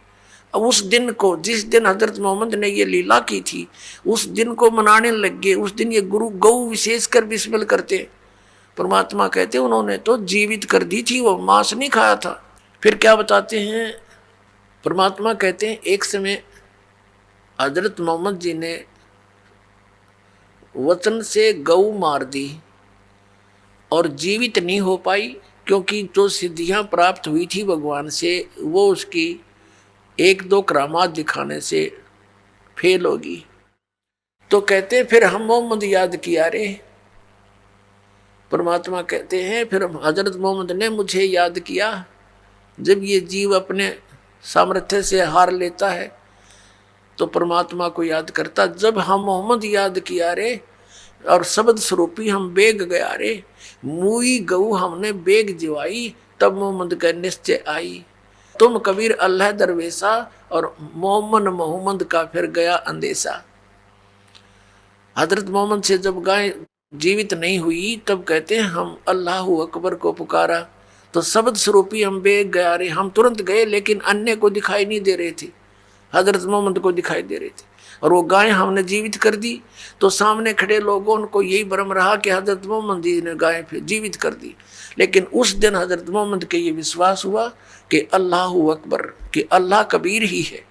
उस दिन को, जिस दिन हजरत मोहम्मद ने ये लीला की थी, उस दिन को मनाने लग गए। उस दिन ये गुरु गौ विशेष कर बिस्मिल करते। परमात्मा कहते उन्होंने तो जीवित कर दी थी, वो मांस नहीं खाया था। फिर क्या बताते हैं परमात्मा कहते हैं एक समय हजरत मोहम्मद जी ने वचन से गौ मार दी और जीवित नहीं हो पाई, क्योंकि जो सिद्धियां प्राप्त हुई थी भगवान से, वो उसकी 1-2 करामात दिखाने से फेल होगी। तो कहते फिर हम मोहम्मद याद किया रे। परमात्मा कहते हैं फिर हजरत मोहम्मद ने मुझे याद किया। जब ये जीव अपने सामर्थ्य से हार लेता है तो परमात्मा को याद करता। जब हम मोहम्मद याद किया रे और शब्द स्वरूपी हम बेग गया रे, मुई गऊ हमने बेग जिवाई, तब मोहम्मद का निश्चय आई। तुम कबीर अल्लाह दरवेशा, और मोहम्मद का फिर गया अंदेशा। हजरत मोहम्मद से जब गाय जीवित नहीं हुई तब कहते हैं हम अल्लाह अकबर को पुकारा, तो शब्द स्वरूपी हम बेग गया रे। हम तुरंत गए, लेकिन अन्य को दिखाई नहीं दे रहे थे, हजरत मोहम्मद को दिखाई दे रहे थे। और वो गाय हमने जीवित कर दी, तो सामने खड़े लोगों को यही भ्रम रहा कि हजरत मोहम्मद जी ने गाय फिर जीवित कर दी। लेकिन उस दिन हजरत मोहम्मद के ये विश्वास हुआ कि अल्लाह अकबर, कि अल्लाह कबीर ही है।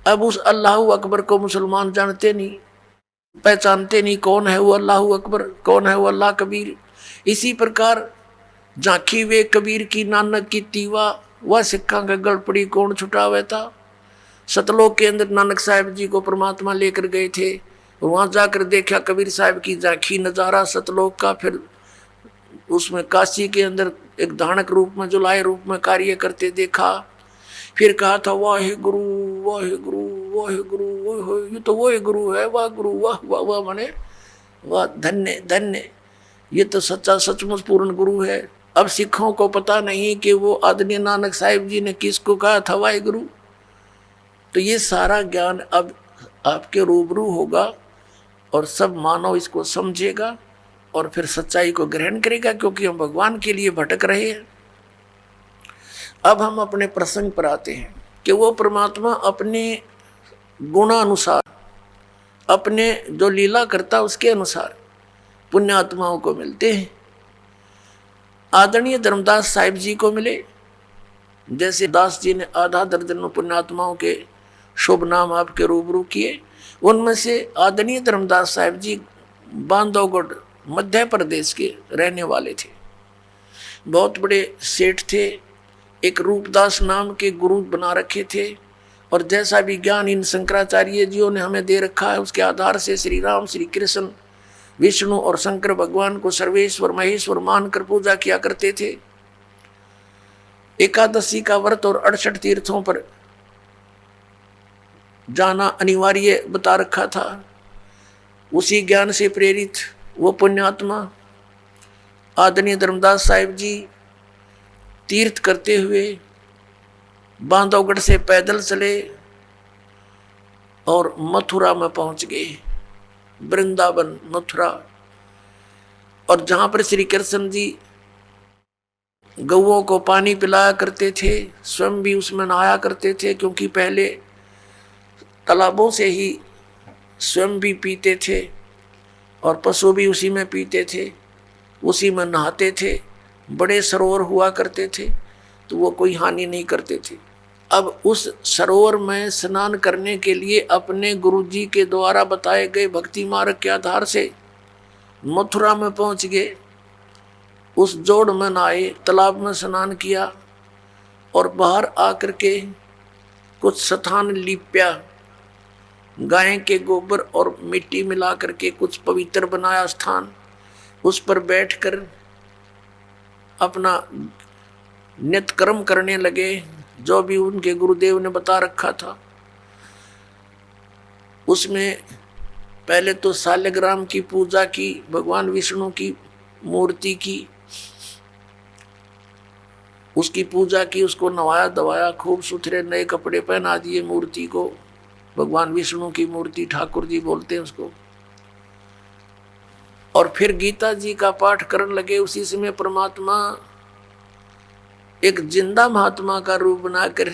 अब उस अल्लाह अकबर को मुसलमान जानते नहीं, पहचानते नहीं, कौन है वो अल्लाह अकबर, कौन है वो अल्लाह कबीर। इसी प्रकार झांकी वे कबीर की नानक की तीवा, वह सिक्का का गढ़ पड़ी कौन छुटावे था। सतलोक के अंदर नानक साहब जी को परमात्मा लेकर गए थे, और वहां जाकर देखा कबीर साहब की झांकी नजारा सतलोक का। फिर उसमें काशी के अंदर एक धानक रूप में, जुलाए रूप में कार्य करते देखा। फिर कहा था वाहे गुरु वाहे गुरु वाहे गुरु वाहे, ये तो वही गुरु है, वाह गुरु वाह वाह वाह, माने वाह धन्य धन्य, ये तो सच्चा सचमुच पूर्ण गुरु है। अब सिखों को पता नहीं कि वो आदरणीय नानक साहिब जी ने किसको कहा था वाहे गुरु। तो ये सारा ज्ञान अब आपके रूबरू होगा और सब मानव इसको समझेगा और फिर सच्चाई को ग्रहण करेगा, क्योंकि हम भगवान के लिए भटक रहे हैं। अब हम अपने प्रसंग पर आते हैं कि वो परमात्मा अपने गुणानुसार, अपने जो लीला करता उसके अनुसार पुण्यात्माओं को मिलते हैं। आदरणीय धर्मदास साहिब जी को मिले, जैसे दास जी ने आधा दर्जन पुण्यात्माओं के शुभ नाम आपके रूबरू किए। उनमें से आदरणीय धर्मदास साहिब जी बांधवगढ़ मध्य प्रदेश के रहने वाले थे, बहुत बड़े सेठ थे, एक रूपदास नाम के गुरु बना रखे थे। और जैसा भी ज्ञान इन शंकराचार्य जियों ने हमें दे रखा है उसके आधार से श्री राम, श्री कृष्ण, विष्णु और शंकर भगवान को सर्वेश्वर महेश्वर मानकर पूजा किया करते थे। एकादशी का व्रत और 68 तीर्थों पर जाना अनिवार्य बता रखा था। उसी ज्ञान से प्रेरित वो पुण्यात्मा आदरणीय धर्मदास साहिब जी तीर्थ करते हुए बांधवगढ़ से पैदल चले और मथुरा में पहुंच गए, वृंदावन मथुरा। और जहां पर श्री कृष्ण जी गौओं को पानी पिलाया करते थे, स्वयं भी उसमें नहाया करते थे, क्योंकि पहले तालाबों से ही स्वयं भी पीते थे और पशु भी उसी में पीते थे, उसी में नहाते थे। बड़े सरोवर हुआ करते थे तो वो कोई हानि नहीं करते थे। अब उस सरोवर में स्नान करने के लिए अपने गुरुजी के द्वारा बताए गए भक्ति मार्ग के आधार से मथुरा में पहुंच गए। उस जोड़ में नहाए, तालाब में स्नान किया और बाहर आकर के कुछ स्थान लिपया, गाय के गोबर और मिट्टी मिला करके कुछ पवित्र बनाया स्थान। उस पर बैठकर अपना नित्य कर्म करने लगे, जो भी उनके गुरुदेव ने बता रखा था। उसमें पहले तो शालिग्राम की पूजा की, भगवान विष्णु की मूर्ति की, उसकी पूजा की, उसको नवाया दवाया, खूब सुथरे नए कपड़े पहना दिए मूर्ति को। भगवान विष्णु की मूर्ति ठाकुर जी बोलते हैं उसको। और फिर गीता जी का पाठ करने लगे। उसी समय परमात्मा एक जिंदा महात्मा का रूप बनाकर,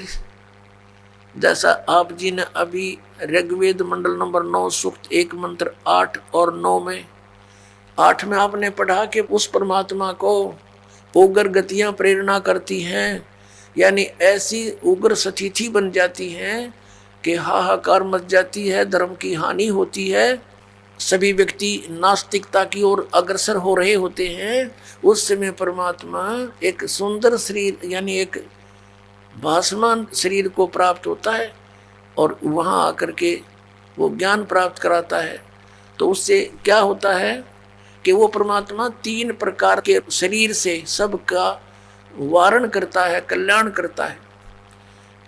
जैसा आप जी ने अभी ऋग्वेद मंडल नंबर 9 सूक्त 1 मंत्र 8 और 9 में 8 में आपने पढ़ा कि उस परमात्मा को उग्र गतियां प्रेरणा करती हैं, यानी ऐसी उग्र स्थिति बन जाती हैं कि हाहाकार मच जाती है, धर्म की हानि होती है, सभी व्यक्ति नास्तिकता की ओर अग्रसर हो रहे होते हैं। उस समय परमात्मा एक सुंदर शरीर यानी एक भासमान शरीर को प्राप्त होता है और वहाँ आकर के वो ज्ञान प्राप्त कराता है। तो उससे क्या होता है कि वो परमात्मा 3 प्रकार के शरीर से सबका वारण करता है, कल्याण करता है।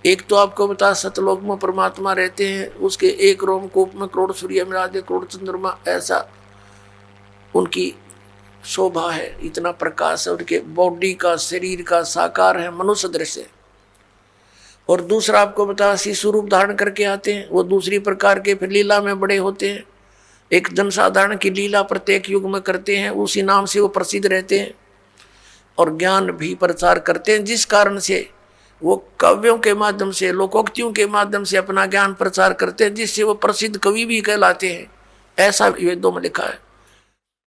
एक तो आपको बता, सतलोक में परमात्मा रहते हैं, उसके एक रोमकूप में करोड़ सूर्य मिला दे, करोड़ चंद्रमा, ऐसा उनकी शोभा है, इतना प्रकाश है उनके बॉडी का, शरीर का, साकार है, मनुष्य दृश्य। और दूसरा आपको बता, शिशु रूप धारण करके आते हैं, वो दूसरी प्रकार के फिर लीला में बड़े होते हैं। एक जनसाधारण की लीला प्रत्येक युग में करते हैं, उसी नाम से वो प्रसिद्ध रहते हैं और ज्ञान भी प्रचार करते हैं, जिस कारण से वो काव्यों के माध्यम से, लोकोक्तियों के माध्यम से अपना ज्ञान प्रचार करते हैं, जिससे वो प्रसिद्ध कवि भी कहलाते हैं। ऐसा वेदों में लिखा है।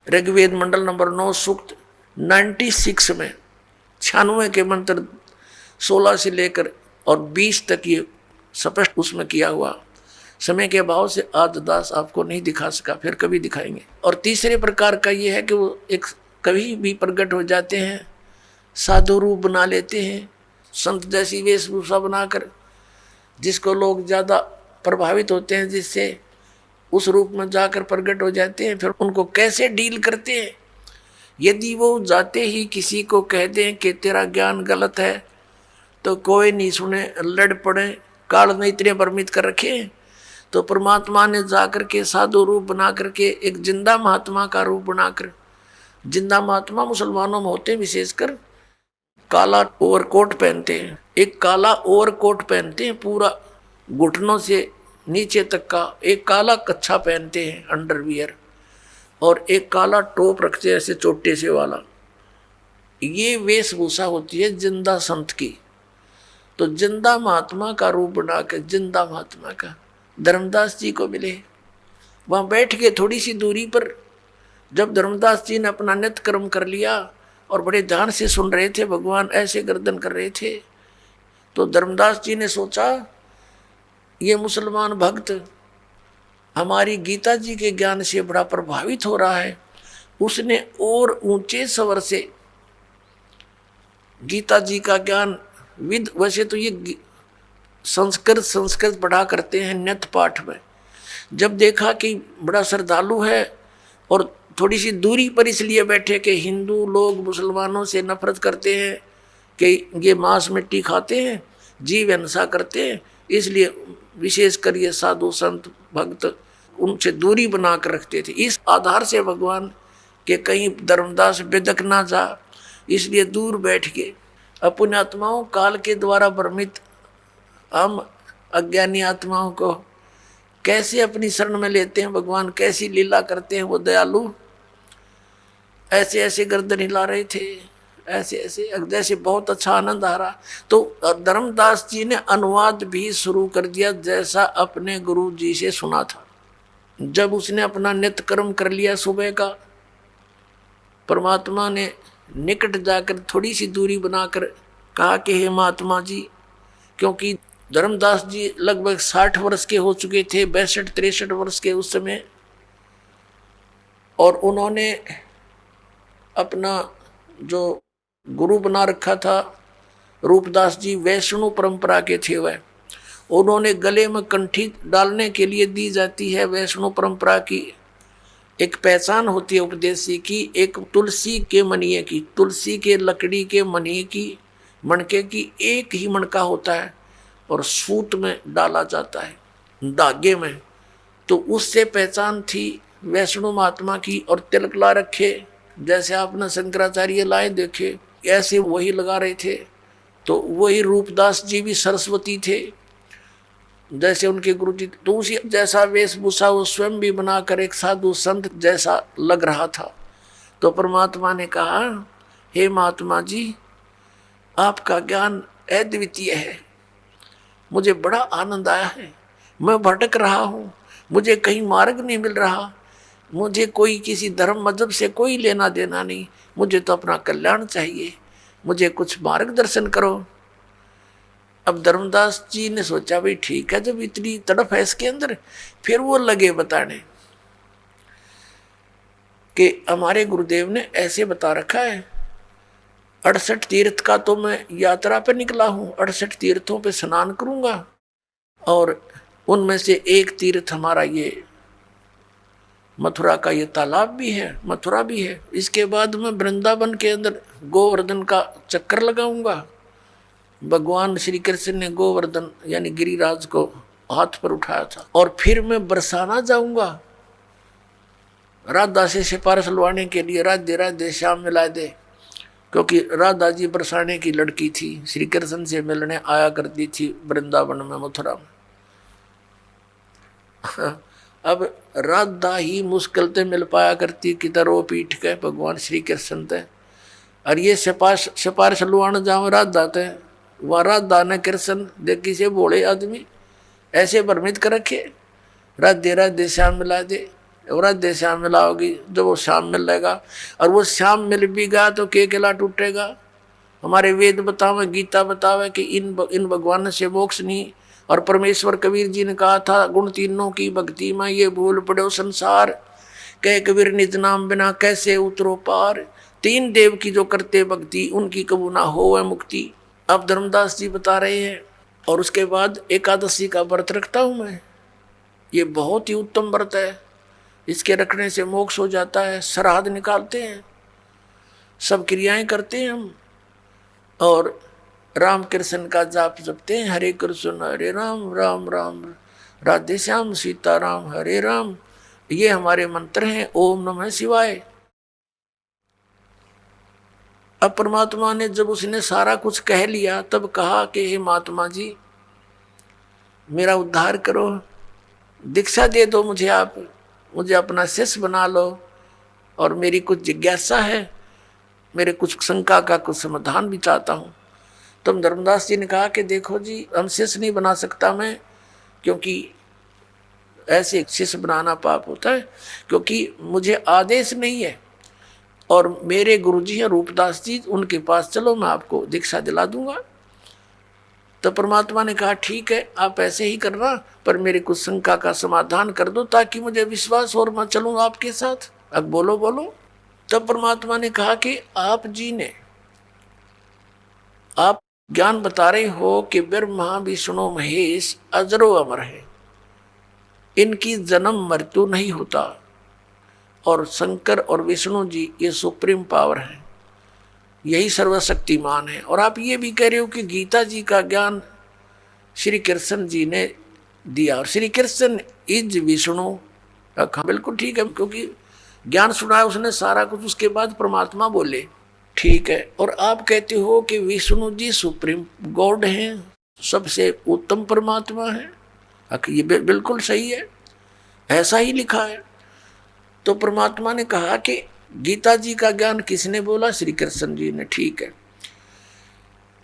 ऋग्वेद मंडल नंबर 9 सूक्त 96 में 96 के मंत्र 16 से लेकर और 20 तक ये स्पष्ट उसमें किया हुआ। समय के अभाव से आज दास आपको नहीं दिखा सका, फिर कभी दिखाएंगे। और तीसरे प्रकार का ये है कि वो एक कभी भी प्रकट हो जाते हैं, साधु रूप बना लेते हैं, संत जैसी वेशभूषा बनाकर, जिसको लोग ज़्यादा प्रभावित होते हैं, जिससे उस रूप में जाकर प्रकट हो जाते हैं। फिर उनको कैसे डील करते हैं? यदि वो जाते ही किसी को कह दें कि तेरा ज्ञान गलत है, तो कोई नहीं सुने, लड़ पड़े, काल ने इतने भ्रमित कर रखे। तो परमात्मा ने जाकर के साधु रूप बना करके एक जिंदा महात्मा का रूप बनाकर, जिंदा महात्मा मुसलमानों में होते विशेषकर काला ओवरकोट पहनते हैं, एक काला ओवरकोट पहनते हैं पूरा घुटनों से नीचे तक का, एक काला कच्छा पहनते हैं अंडरवियर, और एक काला टोप रखते हैं ऐसे चोटे से वाला। ये वेशभूषा होती है जिंदा संत की। तो जिंदा महात्मा का रूप बना के, जिंदा महात्मा का धर्मदास जी को मिले। वहां बैठ के थोड़ी सी दूरी पर जब धर्मदास जी ने अपना नित्य कर्म कर लिया और बड़े ध्यान से सुन रहे थे, भगवान ऐसे गर्दन कर रहे थे, तो धर्मदास जी ने सोचा ये मुसलमान भक्त हमारी गीता जी के ज्ञान से बड़ा प्रभावित हो रहा है। उसने और ऊंचे स्वर से गीता जी का ज्ञान विद, वैसे तो ये संस्कृत पढ़ा करते हैं नित्य पाठ में, जब देखा कि बड़ा श्रद्धालु है और थोड़ी सी दूरी पर इसलिए बैठे कि हिंदू लोग मुसलमानों से नफरत करते हैं कि ये मांस मिट्टी खाते हैं, जीव हिंसा करते हैं, इसलिए विशेषकर ये साधु संत भक्त उनसे दूरी बना कर रखते थे। इस आधार से भगवान के कहीं धर्मदास बेदक ना जा, इसलिए दूर बैठ के अपने आत्माओं काल के द्वारा भ्रमित हम अज्ञानी आत्माओं को कैसे अपनी शरण में लेते हैं, भगवान कैसी लीला करते हैं वो दयालु। ऐसे ऐसे गर्दन हिला रहे थे, ऐसे ऐसे जैसे बहुत अच्छा आनंद आ रहा। तो धर्मदास जी ने अनुवाद भी शुरू कर दिया जैसा अपने गुरु जी से सुना था। जब उसने अपना नित्य कर्म कर लिया सुबह का, परमात्मा ने निकट जाकर थोड़ी सी दूरी बनाकर कहा कि हे महात्मा जी, क्योंकि धर्मदास जी लगभग 60 वर्ष के हो चुके थे, 62-63 वर्ष के उस समय, और उन्होंने अपना जो गुरु बना रखा था रूपदास जी वैष्णव परंपरा के थे। वह उन्होंने गले में कंठी डालने के लिए दी जाती है वैष्णव परंपरा की एक पहचान होती है उपदेशी की, एक तुलसी के मनिए की, तुलसी के लकड़ी के मनिए की, मणके की एक ही मणका होता है और सूत में डाला जाता है धागे में। तो उससे पहचान थी वैष्णव महात्मा की। और तिलक ला रखे, जैसे आपने शंकराचार्य लाए देखे ऐसे वही लगा रहे थे। तो वही रूपदास जी भी सरस्वती थे जैसे उनके गुरु जी, तो उसी जैसा वेशभूषा वो स्वयं भी बनाकर एक साधु संत जैसा लग रहा था। तो परमात्मा ने कहा, हे महात्मा जी, आपका ज्ञान अद्वितीय है, मुझे बड़ा आनंद आया है। मैं भटक रहा हूँ, मुझे कहीं मार्ग नहीं मिल रहा, मुझे कोई किसी धर्म मजहब से कोई लेना देना नहीं, मुझे तो अपना कल्याण चाहिए, मुझे कुछ मार्गदर्शन करो। अब धर्मदास जी ने सोचा भाई ठीक है, जब इतनी तड़प है इसके अंदर, फिर वो लगे बताने कि हमारे गुरुदेव ने ऐसे बता रखा है, 68 तीर्थ का तो मैं यात्रा पे निकला हूँ, 68 तीर्थों पे स्नान करूंगा, और उनमें से एक तीर्थ हमारा ये मथुरा का ये तालाब भी है, मथुरा भी है। इसके बाद मैं वृंदावन के अंदर गोवर्धन का चक्कर लगाऊंगा। भगवान श्री कृष्ण ने गोवर्धन यानी गिरिराज को हाथ पर उठाया था। और फिर मैं बरसाना जाऊंगा राधा से सिफारिश लवाने के लिए, राधे राधे श्याम मिला दे, क्योंकि राधा जी बरसाने की लड़की थी, श्री कृष्ण से मिलने आया करती थी वृंदावन में, मथुरा में। अब राधा ही मुश्किल से मिल पाया करती कि रो पीठ के भगवान श्री कृष्ण थे, और ये सिफारिश लुआने जाओ राधा थे, वह राधा ने कृष्ण देखी से बोले आदमी ऐसे भ्रमित कर रखे, राधे राधे श्याम मिला दे, राधे श्याम मिलाओगी, जब वो श्याम मिल लेगा, और वो श्याम मिल भी गया तो के किला टूटेगा। हमारे वेद बतावे, गीता बतावे कि इन भगवान से मोक्ष नहीं। और परमेश्वर कबीर जी ने कहा था, गुण तीनों की भक्ति में ये भूल पड़ो संसार, कह कबीर निज नाम बिना कैसे उतरो पार, तीन देव की जो करते भक्ति उनकी कबू ना हो मुक्ति। अब धर्मदास जी बता रहे हैं। और उसके बाद एकादशी का व्रत रखता हूँ मैं, ये बहुत ही उत्तम व्रत है, इसके रखने से मोक्ष हो जाता है। श्राद्ध निकालते हैं, सब क्रियाएं करते हैं हम, और राम कृष्ण का जाप जपते हैं, हरे कृष्ण हरे राम राम राम राधे श्याम सीताराम हरे राम। ये हमारे मंत्र हैं, ओम नमः शिवाय। अब परमात्मा ने जब उसने सारा कुछ कह लिया तब कहा कि हे महात्मा जी, मेरा उद्धार करो, दीक्षा दे दो मुझे, आप मुझे अपना शिष्य बना लो, और मेरी कुछ जिज्ञासा है, मेरे कुछ शंका का कुछ समाधान भी चाहता हूँ। तब धर्मदास जी ने कहा कि देखो जी, हम शिष्य नहीं बना सकता मैं, क्योंकि ऐसे शिष्य बनाना पाप होता है, क्योंकि मुझे आदेश नहीं है, और मेरे गुरुजी हैं रूपदास जी, उनके पास चलो, मैं आपको दीक्षा दिला दूंगा। तो परमात्मा ने कहा ठीक है, आप ऐसे ही करना, पर मेरे कुछ शंका का समाधान कर दो ताकि मुझे विश्वास और मैं चलूँ आपके साथ। अब बोलो बोलो। तब परमात्मा ने कहा कि आप जी ने, आप ज्ञान बता रहे हो कि ब्रह्मा विष्णु महेश अजरो अमर है, इनकी जन्म मृत्यु नहीं होता, और शंकर और विष्णु जी ये सुप्रीम पावर है, यही सर्वशक्तिमान है। और आप ये भी कह रहे हो कि गीता जी का ज्ञान श्री कृष्ण जी ने दिया, और श्री कृष्ण इज विष्णु। बिल्कुल ठीक है, क्योंकि ज्ञान सुना है उसने सारा कुछ, उसके बाद परमात्मा बोले, ठीक है। और आप कहते हो कि विष्णु जी सुप्रीम गॉड हैं, सबसे उत्तम परमात्मा है। ये बिल्कुल सही है, ऐसा ही लिखा है। तो परमात्मा ने कहा कि गीता जी का ज्ञान किसने बोला? श्री कृष्ण जी ने। ठीक है,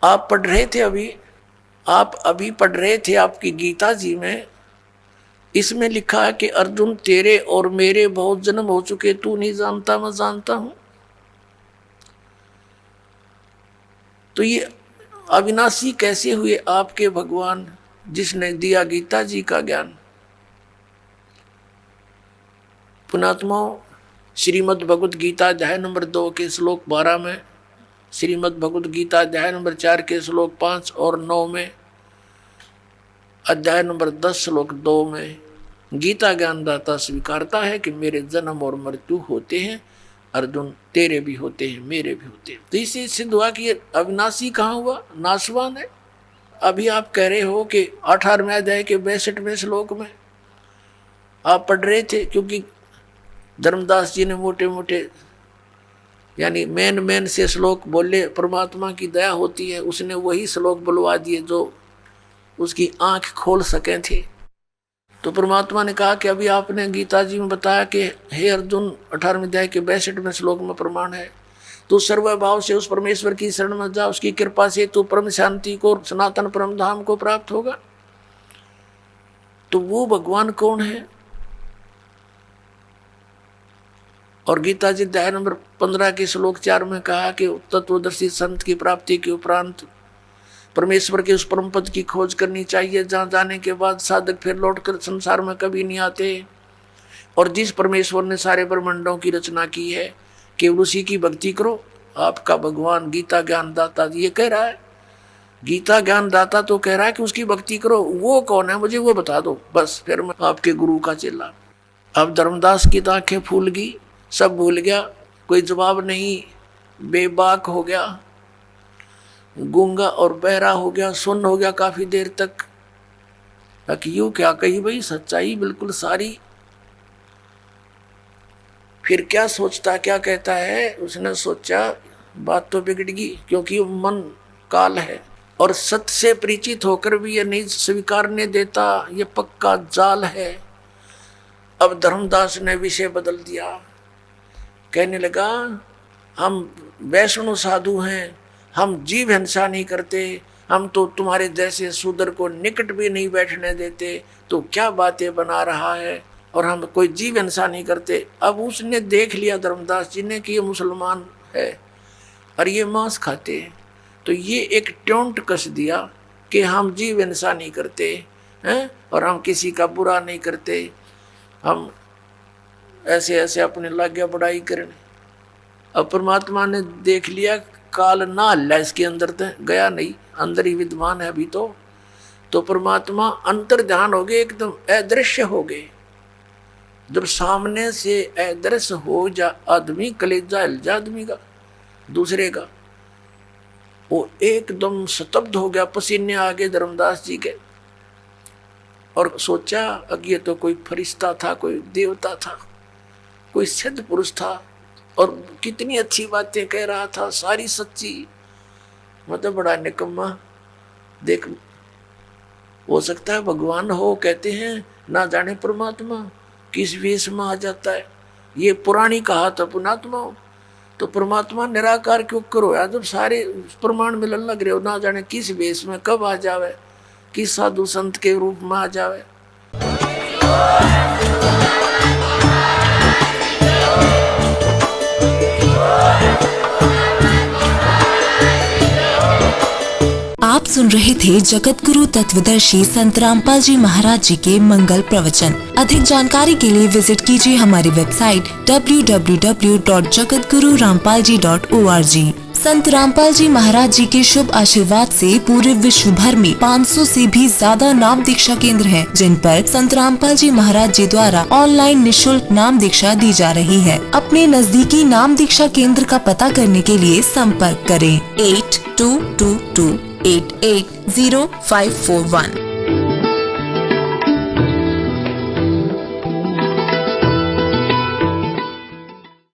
आप पढ़ रहे थे अभी, आप अभी पढ़ रहे थे आपकी गीता जी में, इसमें लिखा है कि अर्जुन तेरे और मेरे बहुत जन्म हो चुके, तू नहीं जानता मैं जानता हूं। तो ये अविनाशी कैसे हुए आपके भगवान जिसने दिया गीता जी का ज्ञान? पुणात्मा, श्रीमद् भगवद गीता अध्याय नंबर 2 के श्लोक 12 में, श्रीमद् भगवद गीता अध्याय नंबर 4 के श्लोक 5 और 9 में, अध्याय नंबर 10 श्लोक 2 में गीता ज्ञानदाता स्वीकारता है कि मेरे जन्म और मृत्यु होते हैं, अर्जुन तेरे भी होते हैं, मेरे भी होते हैं। तो इससे सिद्ध हुआ कि ये अविनाशी कहाँ हुआ? नाशवान है। अभी आप कह रहे हो कि 18वें अध्याय के 62वें श्लोक में आप पढ़ रहे थे, क्योंकि धर्मदास जी ने मोटे मोटे यानी मेन से श्लोक बोले, परमात्मा की दया होती है, उसने वही श्लोक बुलवा दिए जो उसकी आंख खोल सके थे। तो परमात्मा ने कहा कि अभी आपने गीता जी में बताया कि हे अर्जुन, 18वें अध्याय के 62वें श्लोक में प्रमाण है, तू सर्वभाव से उस परमेश्वर की शरण में जा, उसकी कृपा से तू परम शांति को, सनातन परम धाम को प्राप्त होगा। तो वो भगवान कौन है? और गीता जी अध्याय नंबर 15 के श्लोक 4 में कहा कि तत्वदर्शी संत की प्राप्ति के उपरांत परमेश्वर के उस परम पद की खोज करनी चाहिए, जहाँ जाने के बाद साधक फिर लौटकर संसार में कभी नहीं आते। और जिस परमेश्वर ने सारे ब्रह्मांडों की रचना की है, केवल उसी की भक्ति करो। आपका भगवान गीता ज्ञानदाता ये कह रहा है, गीता ज्ञानदाता तो कह रहा है कि उसकी भक्ति करो। वो कौन है मुझे वो बता दो, बस फिर मैं आपके गुरु का चेला। अब धर्मदास की तो आंखें फूल गई, सब भूल गया, कोई जवाब नहीं, बेबाक हो गया, गूंगा और बहरा हो गया, सुन्न हो गया काफी देर तक। यूं क्या कही भाई, सच्चाई बिल्कुल सारी। फिर क्या सोचता, क्या कहता है? उसने सोचा बात तो बिगड़ गई, क्योंकि मन काल है और सत्य से परिचित होकर भी ये नहीं स्वीकारने देता, ये पक्का जाल है। अब धर्मदास ने विषय बदल दिया, कहने लगा हम वैष्णव साधु हैं, हम जीव हिंसा नहीं करते, हम तो तुम्हारे जैसे शूद्र को निकट भी नहीं बैठने देते, तो क्या बातें बना रहा है, और हम कोई जीव हिंसा नहीं करते। अब उसने देख लिया धर्मदास जी ने कि ये मुसलमान है और ये मांस खाते हैं, तो ये एक टोंट कस दिया कि हम जीव हिंसा नहीं करते हैं और हम किसी का बुरा नहीं करते, हम ऐसे ऐसे अपने लागे बड़ाई करने। अब परमात्मा ने देख लिया काल ना हल्ला इसके अंदर तक गया नहीं, अंदर ही विद्यमान है अभी तो परमात्मा अंतर ध्यान हो गए, एकदम अदृश्य हो गए। जब सामने से अदृश्य हो जा आदमी, कलेजा हिल जा आदमी का, दूसरे का। वो एकदम स्तब्ध हो गया, पसीने आ गए धर्मदास जी के, और सोचा अब ये तो कोई फरिश्ता था, कोई देवता था, कोई सिद्ध पुरुष था, और कितनी अच्छी बातें कह रहा था, सारी सच्ची। मतलब बड़ा निकम्मा। देख, हो सकता है भगवान हो, कहते हैं ना जाने परमात्मा किस वेश में आ जाता है। ये पुरानी कहा था पुणात्मा हो, तो परमात्मा निराकार क्यों करो यार, जब सारे प्रमाण मिलन लग रहे हो, ना जाने किस वेश में कब आ जावे, किस साधु संत के रूप में आ जावे। आप सुन रहे थे जगत गुरु तत्वदर्शी संत रामपाल जी महाराज जी के मंगल प्रवचन। अधिक जानकारी के लिए विजिट कीजिए हमारी वेबसाइट www.jagatgururampalji.org। संत रामपाल जी महाराज जी के शुभ आशीर्वाद से पूरे विश्व भर में 500 से भी ज्यादा नाम दीक्षा केंद्र हैं, जिन पर संत रामपाल जी महाराज जी द्वारा ऑनलाइन निशुल्क नाम दीक्षा दी जा रही है। अपने नजदीकी नाम दीक्षा केंद्र का पता करने के लिए संपर्क करें 8222880541।